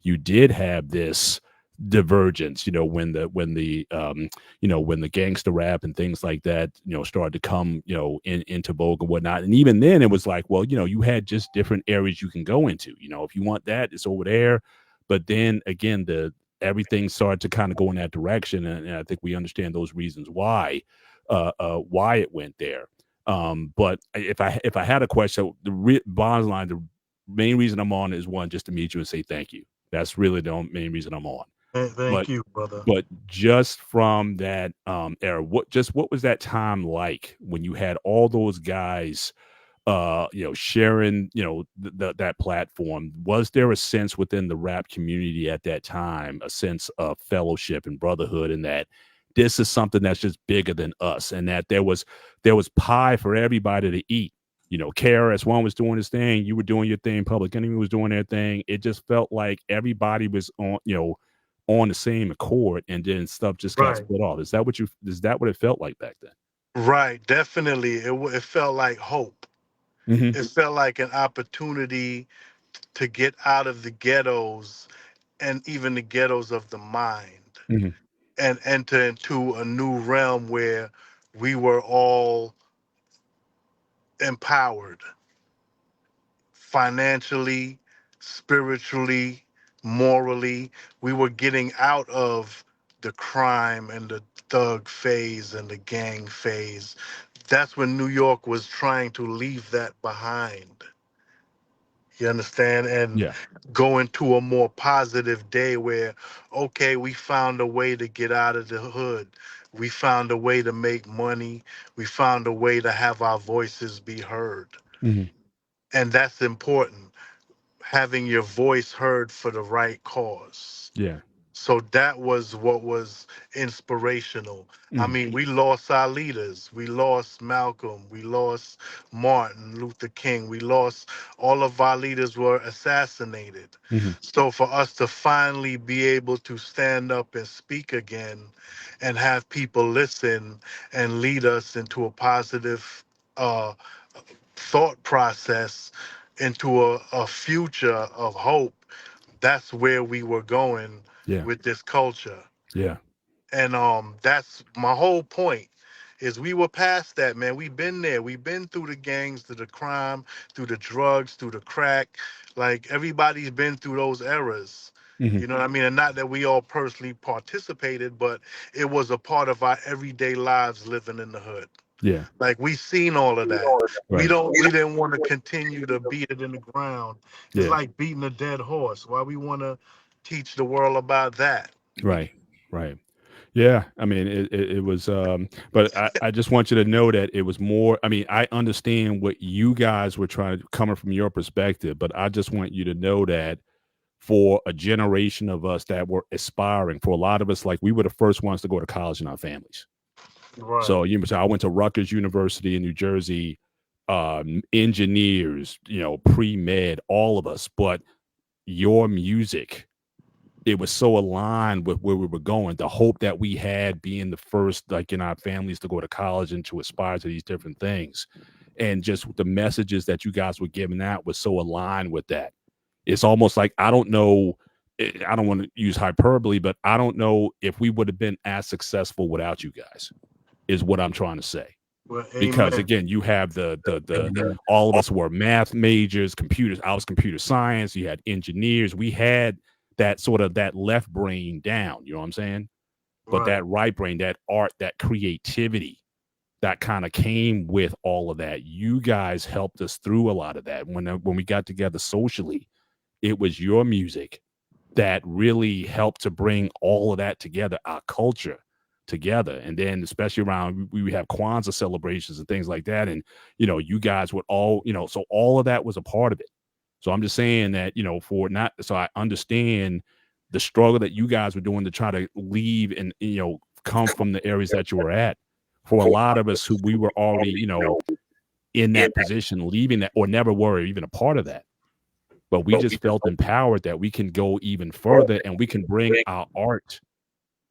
you did have this divergence, when the gangster rap and things like that, started to come, into vogue and whatnot. And even then it was like, well, you had just different areas you can go into, if you want that, it's over there. But then again, everything started to kind of go in that direction. And I think we understand those reasons why it went there. But if I had a question, bottom line, the main reason I'm on is one, just to meet you and say thank you. That's really the main reason I'm on. Thank you, brother. But just from that era, what was that time like when you had all those guys, sharing, that platform? Was there a sense within the rap community at that time, a sense of fellowship and brotherhood, and that this is something that's just bigger than us, and that there was pie for everybody to eat? KRS-One was doing his thing, you were doing your thing, Public Enemy was doing their thing. It just felt like everybody was on the same accord, and then stuff just got split off. Is that what it felt like back then? Right, definitely. It felt like hope. Mm-hmm. It felt like an opportunity to get out of the ghettos, and even the ghettos of the mind, Mm-hmm. and enter into a new realm where we were all empowered financially, spiritually, morally. We were getting out of the crime and the thug phase and the gang phase. That's when New York was trying to leave that behind. You understand? And go into a more positive day where, okay, we found a way to get out of the hood. We found a way to make money. We found a way to have our voices be heard. Mm-hmm. And that's important, having your voice heard for the right cause. Yeah. So that was what was inspirational. Mm-hmm. I mean, we lost our leaders. We lost Malcolm. We lost Martin Luther King. We lost, all of our leaders were assassinated. Mm-hmm. So for us to finally be able to stand up and speak again and have people listen and lead us into a positive thought process, into a future of hope, that's where we were going with this culture. Yeah. And that's my whole point, is we were past that, man. We've been there. We've been through the gangs, through the crime, through the drugs, through the crack. Like, everybody's been through those eras. Mm-hmm. You know what I mean? And not that we all personally participated, but it was a part of our everyday lives living in the hood. Yeah. Like, we seen all of that. Right. We didn't want to continue to beat it in the ground. It's like beating a dead horse. Why we want to teach the world about that? Right. Yeah. I mean, it was, but I just want you to know that it was more, I mean, I understand what you guys were coming from your perspective, but I just want you to know that for a generation of us that were aspiring, for a lot of us, like, we were the first ones to go to college in our families. Right. So I went to Rutgers University in New Jersey, engineers, pre-med, all of us. But your music, it was so aligned with where we were going. The hope that we had, being the first, like, in our families to go to college and to aspire to these different things, and just the messages that you guys were giving out was so aligned with that. It's almost like, I don't know, I don't want to use hyperbole, but I don't know if we would have been as successful without you guys, is what I'm trying to say. Well, because again, you have the all of us were math majors, I was computer science, you had engineers, we had that sort of that left brain down, you know what I'm saying? But that right brain, that art, that creativity, that kind of came with all of that. You guys helped us through a lot of that. When we got together socially, it was your music that really helped to bring all of that together, our culture together. And then especially around, we have Kwanzaa celebrations and things like that. And, you guys would all, so all of that was a part of it. So I'm just saying that, you know, for not, so I understand the struggle that you guys were doing to try to leave and, you know, come from the areas that you were at. For a lot of us who we were already, you know, in that position, leaving that, or never were even a part of that. But we just felt empowered that we can go even further and we can bring our art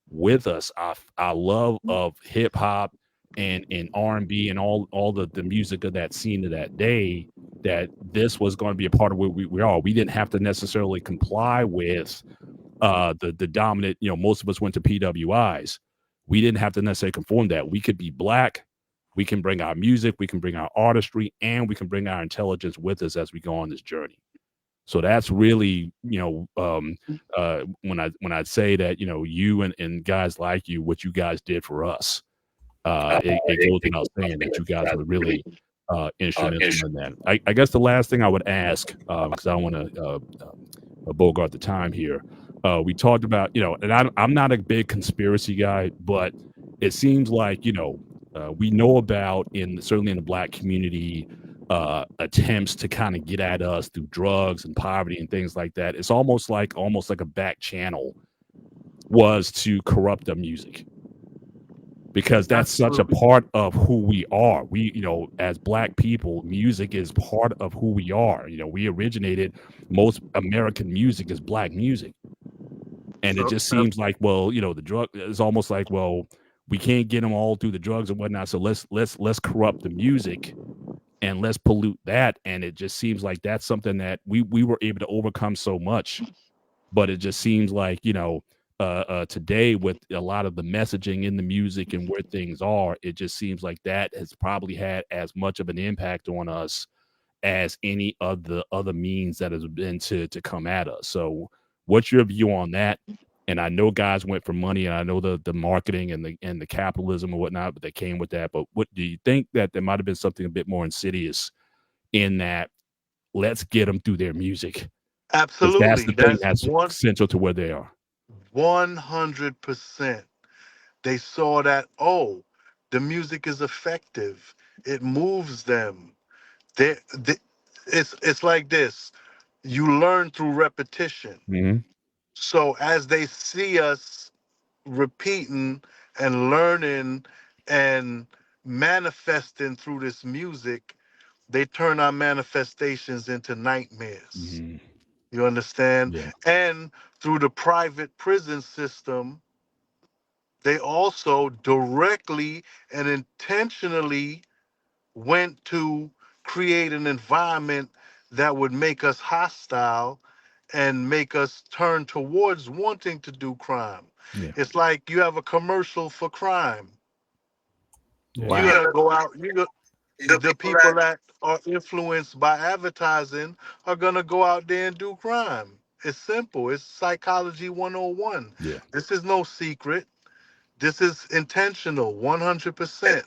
with us, our love of hip hop and R&B and all the music of that scene of that day, that this was going to be a part of what we are. We didn't have to necessarily comply with the dominant, you know, most of us went to PWIs. We didn't have to necessarily conform that. We could be black. We can bring our music, we can bring our artistry, and we can bring our intelligence with us as we go on this journey. So that's really, you know, when I say that, you know, you and guys like you, what you guys did for us, it goes without saying that you guys were really instrumental in that. I guess the last thing I would ask, because I don't want to bogart the time here, we talked about, you know, and I'm not a big conspiracy guy, but it seems like, you know, we know about, certainly in the black community, attempts to kind of get at us through drugs and poverty and things like that. It's almost like a back channel was to corrupt the music, because that's such a part of who we are. We, you know, as black people, music is part of who we are. You know, we originated, most American music is black music. And it just seems like, well, you know, the drug is almost like, well, we can't get them all through the drugs and whatnot. So let's corrupt the music and let's pollute that. And it just seems like that's something that we were able to overcome so much. But it just seems like, you know, today with a lot of the messaging in the music and where things are, it just seems like that has probably had as much of an impact on us as any of the other means that has been to come at us. So what's your view on that? And I know guys went for money, and I know the marketing and the capitalism and whatnot, but they came with that. But what do you think that there might have been something a bit more insidious in that? Let's get them through their music. Absolutely. That's the thing that's central to where they are. 100%. They saw that, oh, the music is effective. It moves them. It's like this. You learn through repetition. Mm-hmm. So as they see us repeating and learning and manifesting through this music, they turn our manifestations into nightmares. Mm-hmm. You understand? Yeah. And through the private prison system, they also directly and intentionally went to create an environment that would make us hostile and make us turn towards wanting to do crime. Yeah. It's like you have a commercial for crime. Wow. You're gonna go out. The people that are influenced by advertising are gonna go out there and do crime. It's simple. It's psychology 101. Yeah. This is no secret. This is intentional, 100%.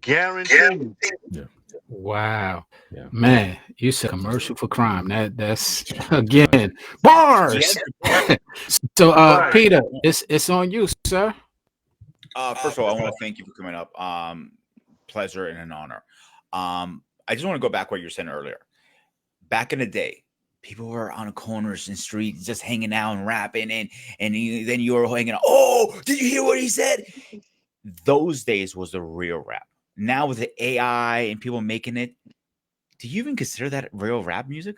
Guaranteed. Yeah. Wow. Yeah. Man, you said commercial for crime. That's again bars. So Right. Peter, it's on you, sir. First of all, I want to thank you for coming up. Pleasure and an honor. I just want to go back what you were saying earlier. Back in the day, people were on corners and streets just hanging out and rapping, and then you were hanging out. Oh, did you hear what he said? Those days was the real rap. Now with the AI and people making it, do you even consider that real rap music?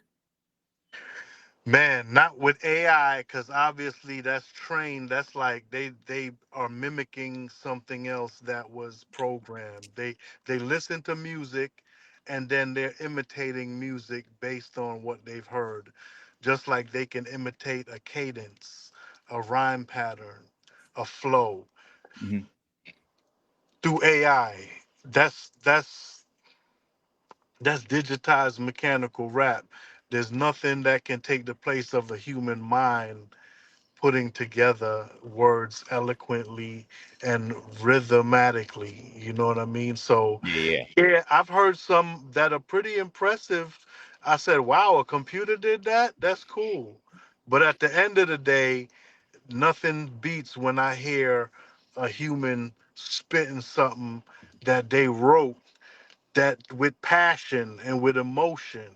Man, not with AI, because obviously that's trained. That's like they are mimicking something else that was programmed. They listen to music, and then they're imitating music based on what they've heard. Just like they can imitate a cadence, a rhyme pattern, a flow Mhm. through AI. That's digitized mechanical rap. There's nothing that can take the place of a human mind putting together words eloquently and rhythmatically. You know what I mean? So, Yeah. yeah, I've heard some that are pretty impressive. I said, wow, a computer did that? That's cool. But at the end of the day, nothing beats when I hear a human spitting something that they wrote that with passion and with emotion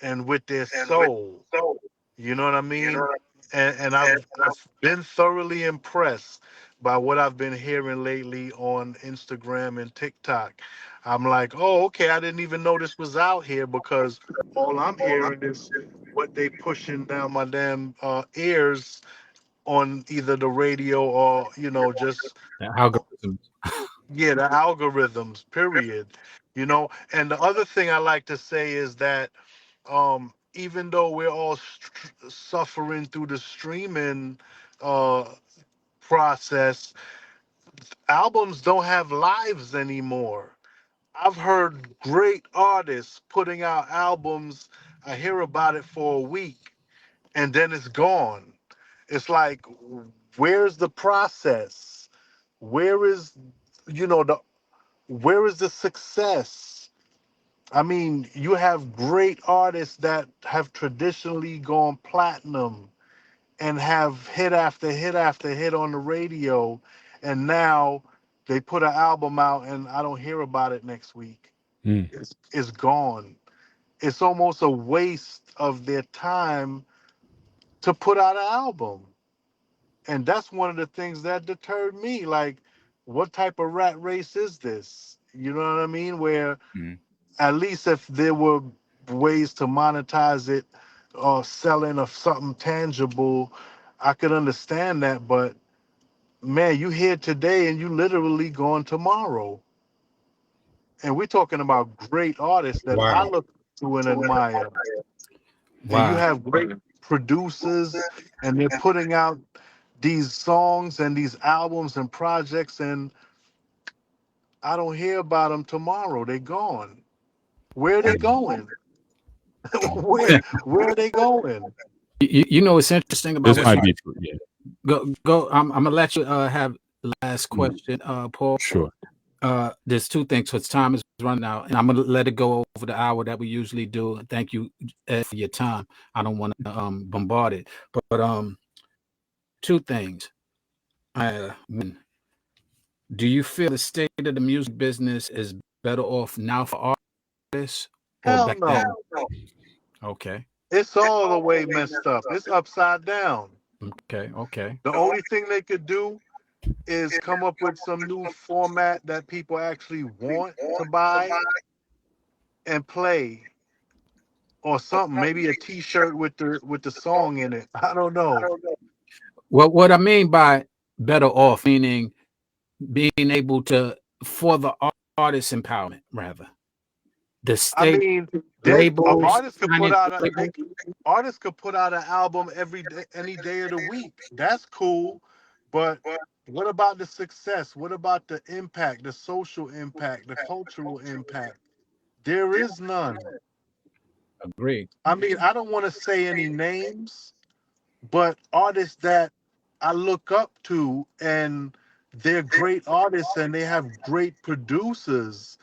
and with their soul. You know what I mean? And I've been thoroughly impressed by what I've been hearing lately on Instagram and TikTok. I'm like, oh, okay, I didn't even know this was out here because all I'm hearing is what they pushing down my damn ears on either the radio or just The algorithms. yeah, the algorithms. Period. And the other thing I like to say is that even though we're all suffering through the streaming uh, process, albums don't have lives anymore. I've heard great artists putting out albums. I hear about it for a week and then it's gone. It's like, where's the process? Where is, the where is the success? I mean, you have great artists that have traditionally gone platinum and have hit after hit after hit on the radio, and now they put an album out and I don't hear about it next week. Mm. It's gone. It's almost a waste of their time to put out an album. And that's one of the things that deterred me. Like, what type of rat race is this? You know what I mean? Where at least if there were ways to monetize it or selling of something tangible, I could understand that. But man, you here today and you literally gone tomorrow. And we're talking about great artists that I Wow. look to and admire. And you Wow. have great producers and they're putting out these songs and these albums and projects, and I don't hear about them tomorrow. They're gone. Where are they going? where are they going? You know what's interesting about This what might you be, yeah, go. I'm gonna let you have the last question, Paul. sure. There's two things. So time is running out, and I'm gonna let it go over the hour that we usually do. Thank you for your time. I don't want to bombard it, but two things. One, do you feel the state of the music business is better off now for artists or Hell back no. then? Okay. It's all the way messed up. It's upside down. Okay. The only thing they could do is come up with some new format that people actually want to buy and play, or something. Maybe a T-shirt with the song in it. I don't know. Well, what I mean by better off, meaning being able to, for the artist empowerment, rather. The I state mean, labels, artists could put out labels. artists could put out an album every day, any day of the week. That's cool, but what about the success? What about the impact, the social impact, the cultural impact? There is none. Agreed. I mean, I don't want to say any names, but artists that I look up to, and they're great artists and they have great producers,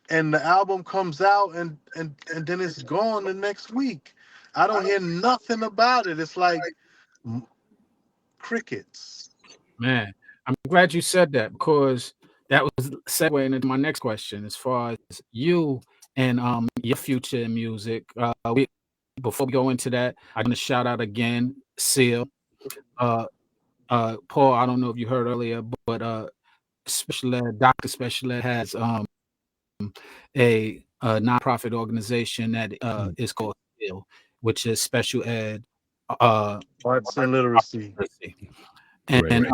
and the album comes out and then it's gone the next week. I don't hear nothing about it. It's like crickets. Man, I'm glad you said that, because that was segueing into my next question as far as you and your future in music. Before we go into that, I want to shout out again Seal. Paul, I don't know if you heard earlier, but Special Ed, Dr. Special Ed has a nonprofit organization that is called Seal, which is Special Ed Arts and literacy. And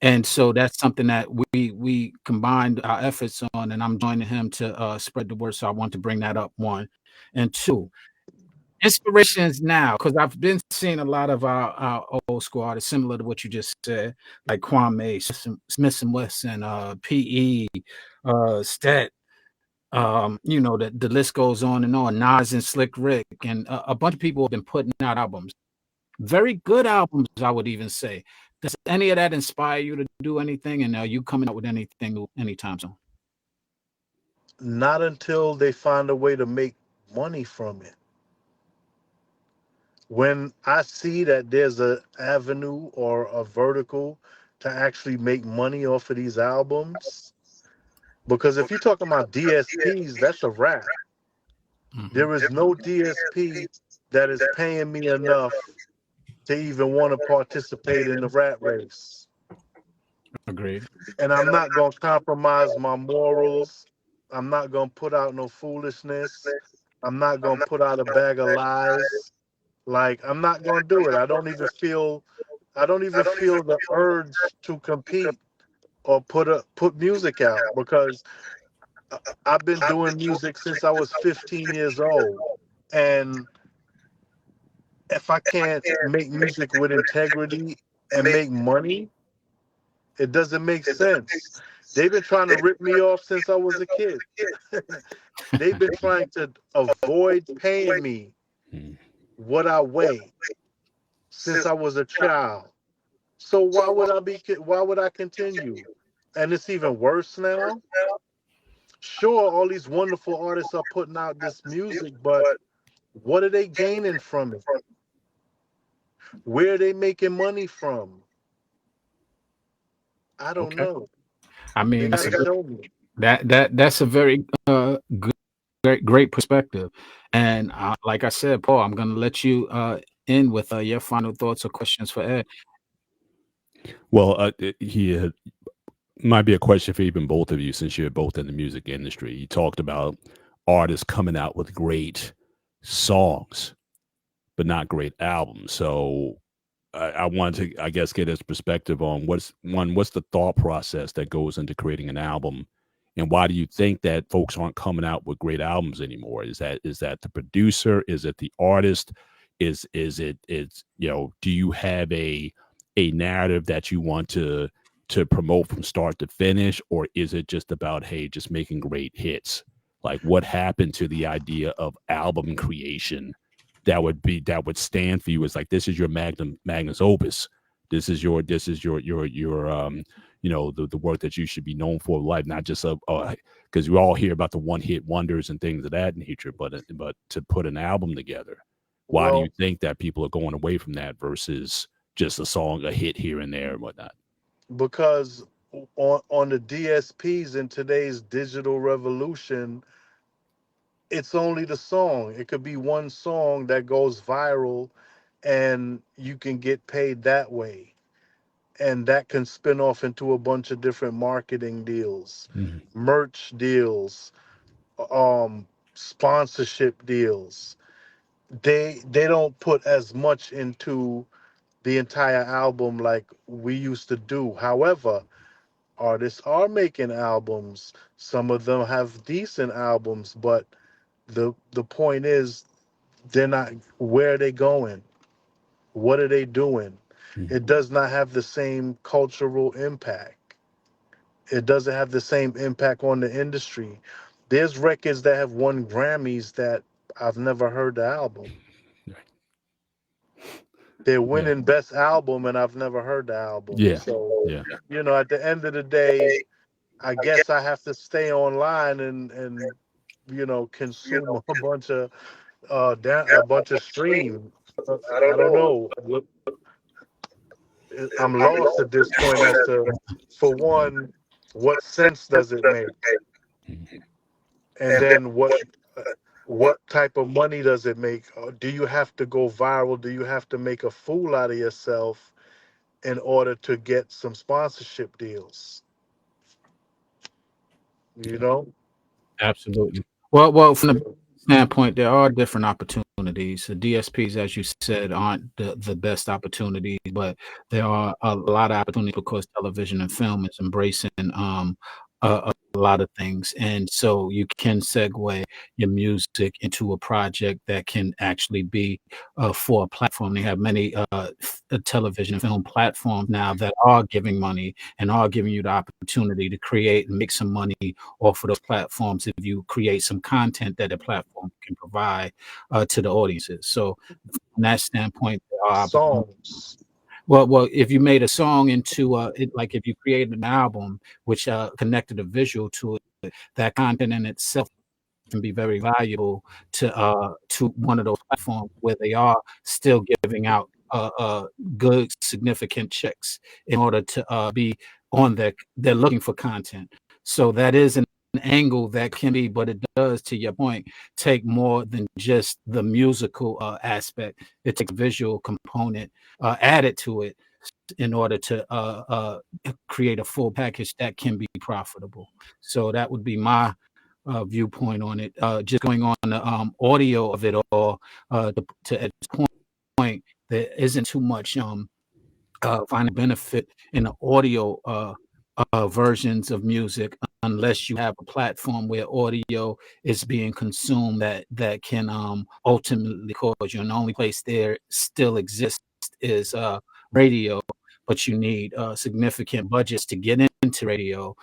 and so that's something that we combined our efforts on, and I'm joining him to spread the word. So I want to bring that up, one. And two, inspirations now, because I've been seeing a lot of our old school artists, similar to what you just said, like Kwame, Smith and Wesson, PE, Stet, the list goes on and on. Nas and Slick Rick, and a bunch of people have been putting out albums, very good albums, I would even say. Does any of that inspire you to do anything? And are you coming up with anything new anytime soon? Not until they find a way to make money from it. When I see that there's an avenue or a vertical to actually make money off of these albums, because if you're talking about DSPs, that's a wrap. There is no DSP that is paying me enough to even want to participate in the rat race. Agreed. And I'm not going to compromise my morals. I'm not going to put out no foolishness. I'm not going to put out a bag of lies. Like, I'm not going to do it. I don't even feel the urge to compete or put music out, because I've been doing music since I was 15 years old. And if I can't make music with integrity and make money, it doesn't make sense. They've been trying to rip me off since I was a kid. They've been trying to avoid paying me what I weigh since I was a child. So why would I continue? And it's even worse now. Sure, all these wonderful artists are putting out this music, but what are they gaining from it? Where are they making money from? I don't know. I mean, They gotta show me. that's a very great perspective. And like I said, Paul, I'm going to let you in with your final thoughts or questions for Ed. Well, he might be a question for even both of you, since you're both in the music industry. You talked about artists coming out with great songs, but not great albums. So I wanted to, I guess, get his perspective on what's the thought process that goes into creating an album, and why do you think that folks aren't coming out with great albums anymore? Is that the producer? Is it the artist? Is it do you have a narrative that you want to promote from start to finish, or is it just about, hey, just making great hits? Like, what happened to the idea of album creation that would stand for you as like, this is your magnus opus, this is your the work that you should be known for life, not just because we all hear about the one hit wonders and things of that nature, but to put an album together, why do you think that people are going away from that versus just a song, a hit here and there and whatnot? Because on the DSPs in today's digital revolution, it's only the song. It could be one song that goes viral and you can get paid that way. And that can spin off into a bunch of different marketing deals, merch deals, sponsorship deals. They don't put as much into the entire album like we used to do. However, artists are making albums. Some of them have decent albums, but the point is, they're not. Where are they going? What are they doing? It does not have the same cultural impact. It doesn't have the same impact on the industry. There's records that have won Grammys that I've never heard the album. They're winning best album and I've never heard the album. So, at the end of the day, I guess I have to stay online and consume a bunch of streams. I don't know. I'm lost at this point as to, for one, what sense does it make? And then what type of money does it make? Do you have to go viral? Do you have to make a fool out of yourself in order to get some sponsorship deals? Absolutely. Well, from the standpoint, there are different opportunities. The DSPs, as you said, aren't the best opportunities, but there are a lot of opportunities because television and film is embracing a lot of things, and so you can segue your music into a project that can actually be for a platform. They have many television and film platforms now that are giving money and are giving you the opportunity to create and make some money off of those platforms if you create some content that the platform can provide to the audiences. So from that standpoint, there are songs. Well, if you made a song into like if you created an album which connected a visual to it, that content in itself can be very valuable to one of those platforms where they are still giving out good significant checks in order to be on they're looking for content. So that is an angle that can be, but it does, to your point, take more than just the musical aspect. It takes a visual component added to it in order to create a full package that can be profitable. So that would be my viewpoint on it. Just going on the audio of it all, to Ed's point, there isn't too much finding benefit in the audio versions of music unless you have a platform where audio is being consumed that can ultimately cause you. And the only place there still exists is radio, but you need significant budgets to get into radio,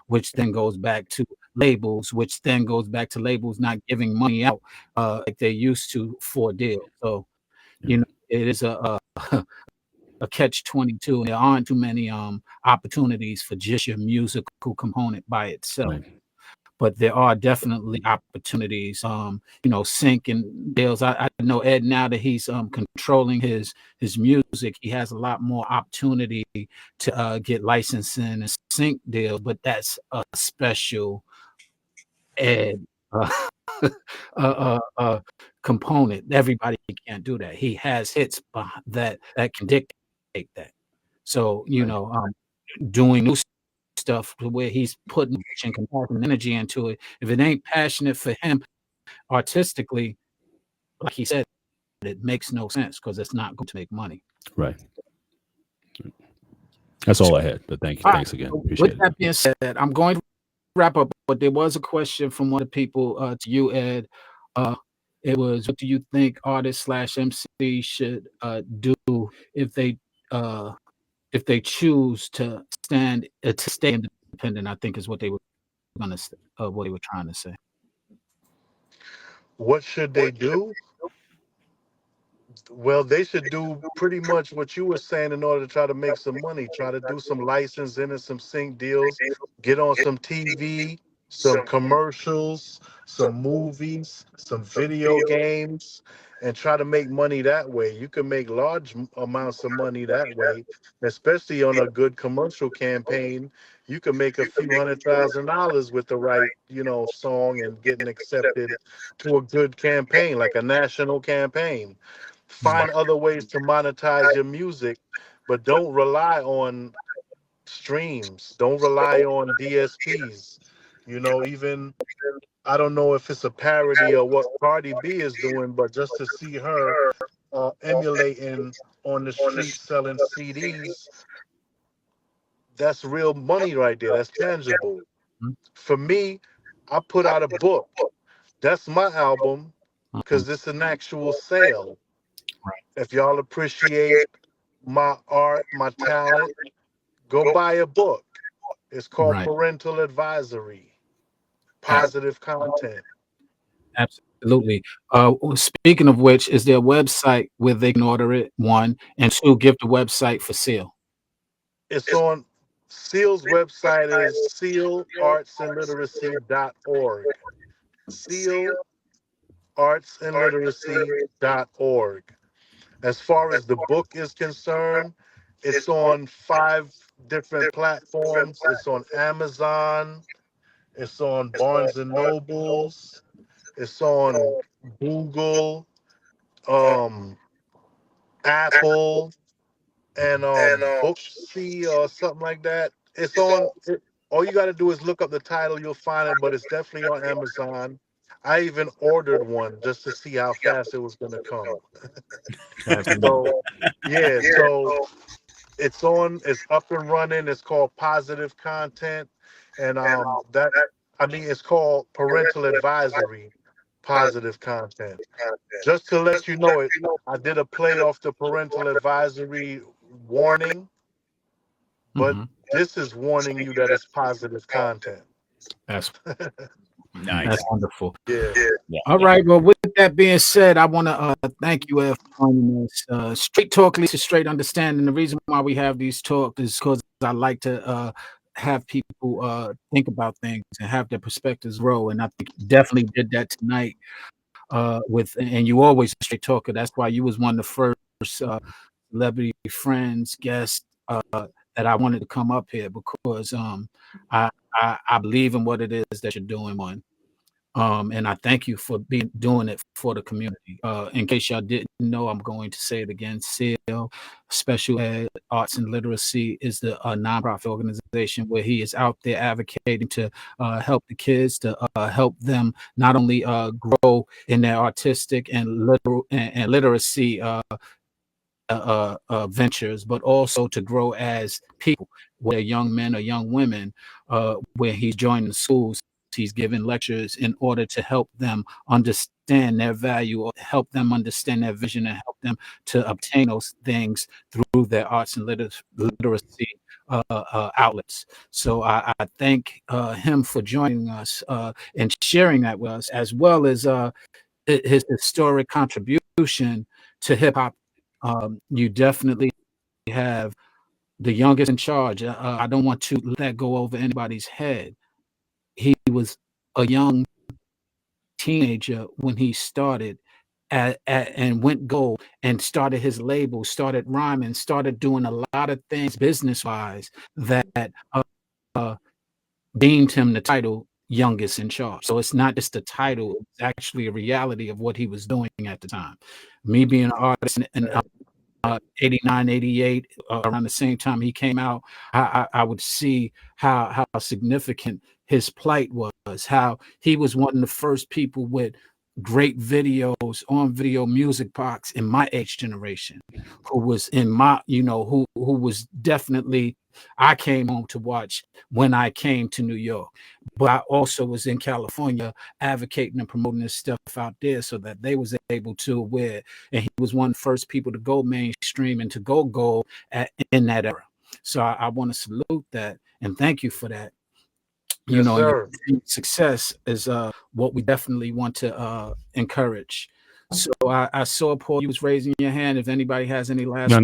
which then goes back to labels, which then goes back to labels not giving money out like they used to for deals. So, you know, it is a catch-22, and there aren't too many opportunities for just your musical component by itself. Right. But there are definitely opportunities, you know, sync and deals. I know Ed, now that he's controlling his music, he has a lot more opportunity to get licensing and sync deals, but that's a special Ed component. Everybody can't do that. He has hits that can dictate that. So, you know, doing new stuff where he's putting and compassion energy into it, if it ain't passionate for him artistically, like he said, it makes no sense because it's not going to make money. Right. That's all I had, but thank you. Thanks again. Appreciate it. With that being said, I'm going to wrap up, but there was a question from one of the people to you, Ed. It was, what do you think artists / MC should do if they choose to stay independent? I think is what they were what they were trying to say. What should they do? Well, they should do pretty much what you were saying in order to try to make some money. Try to do some licensing and some sync deals. Get on some TV, some commercials, some movies, some video games, and try to make money that way. You can make large amounts of money that way, especially on a good commercial campaign. You can make a few $100,000 with the right, you know, song and getting accepted to a good campaign, like a national campaign. Find other ways to monetize your music, but don't rely on streams. Don't rely on DSPs. You know, even, I don't know if it's a parody of what Cardi B is doing, but just to see her emulating on the street selling CDs, that's real money right there. That's tangible. For me, I put out a book. That's my album because it's an actual sale. If y'all appreciate my art, my talent, go buy a book. It's called Parental Advisory, Positive Content. Absolutely. Speaking of which, is there a website where they can order it? 1, and 2, give the website for Seal. It's on Seal's website is sealartsandliteracy.org. sealartsandliteracy.org. As far as the book is concerned, it's on 5 different platforms. It's on Amazon. It's on Barnes and Nobles. It's on Google, Apple, and Booksy or something like that. It's on. All you got to do is look up the title. You'll find it, but it's definitely on Amazon. I even ordered one just to see how fast it was going to come. So, yeah, so it's up and running. It's called Positive Content. And it's called Parental Advisory, Positive Content. Just to let you know it, I did a play off the Parental Advisory warning, but this is warning you that it's positive content. That's nice. That's wonderful. Yeah. All right. Well, with that being said, I want to thank you, Ed, for joining us. Straight talk leads to straight understanding. The reason why we have these talks is because I like to have people think about things and have their perspectives grow. And I think you definitely did that tonight. And you always a straight talker. That's why you was one of the first celebrity friends, guests that I wanted to come up here, because I believe in what it is that you're doing, one. And I thank you for doing it for the community. In case y'all didn't know, I'm going to say it again. SEAL, Special Ed Arts and Literacy, is the nonprofit organization where he is out there advocating to help the kids, to help them not only grow in their artistic and literacy ventures, but also to grow as people, where young men or young women, where he's joining schools. He's giving lectures in order to help them understand their value, or help them understand their vision, and help them to obtain those things through their arts and literacy outlets. So I thank him for joining us and sharing that with us, as well as his historic contribution to hip hop. You definitely have the youngest in charge. I don't want to let that go over anybody's head. He was a young teenager when he started and went gold and started his label, started rhyming, started doing a lot of things business-wise that deemed him the title youngest in charge. So it's not just a title, it's actually a reality of what he was doing at the time. Me being an artist in 89, 88, around the same time he came out, I would see how significant his plight was, how he was one of the first people with great videos on video music box in my age generation, who was in my, who was definitely, I came home to watch when I came to New York, but I also was in California advocating and promoting this stuff out there so that they was able to wear, and he was one of the first people to go mainstream and to go gold in that era. So I want to salute that and thank you for that. Yes, sir. Success is what we definitely want to encourage. So I saw, Paul, you was raising your hand. If anybody has any last... No. It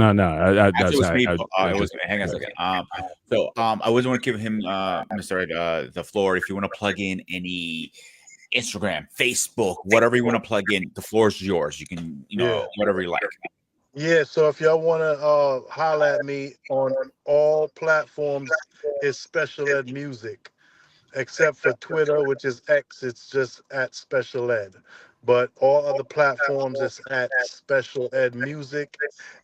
was me. It was me. Hang on a second. So I always want to give him, Mr. The floor. If you want to plug in any Instagram, Facebook, whatever you want to plug in, the floor is yours. You can, whatever you like. Yeah, so if y'all want to holler at me on all platforms, it's Special Ed Music, except for Twitter, which is X, it's just at Special Ed. But all other platforms is at Special Ed Music,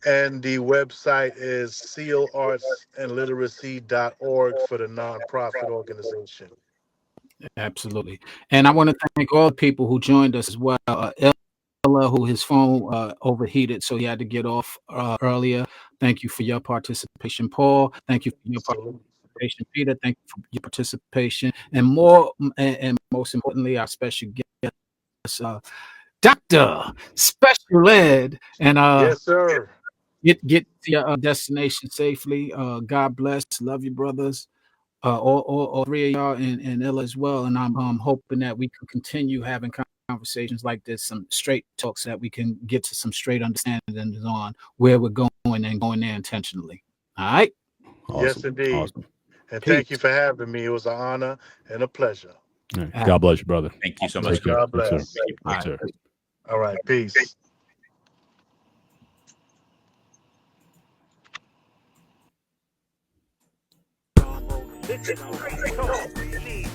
and the website is sealartsandliteracy.org for the nonprofit organization. Absolutely. And I want to thank all the people who joined us as well. Ella, who his phone overheated, so he had to get off earlier. Thank you for your participation, Paul. Thank you for your participation, Peter. Thank you for your participation. And most importantly, our special guest, Dr. Special Ed. And yes, sir. Get to your destination safely. God bless. Love you, brothers. All three of y'all, and Ella as well. And I'm hoping that we can continue having conversations like this, some straight talks, that we can get to some straight understanding on where we're going and going there intentionally. All right. Awesome. Yes, indeed. Awesome. And Peace. Thank you for having me. It was an honor and a pleasure. Right. God bless you, brother. Thank you so much. God bless. Yes, sir. All right. Peace. This is Straight Talk. Lead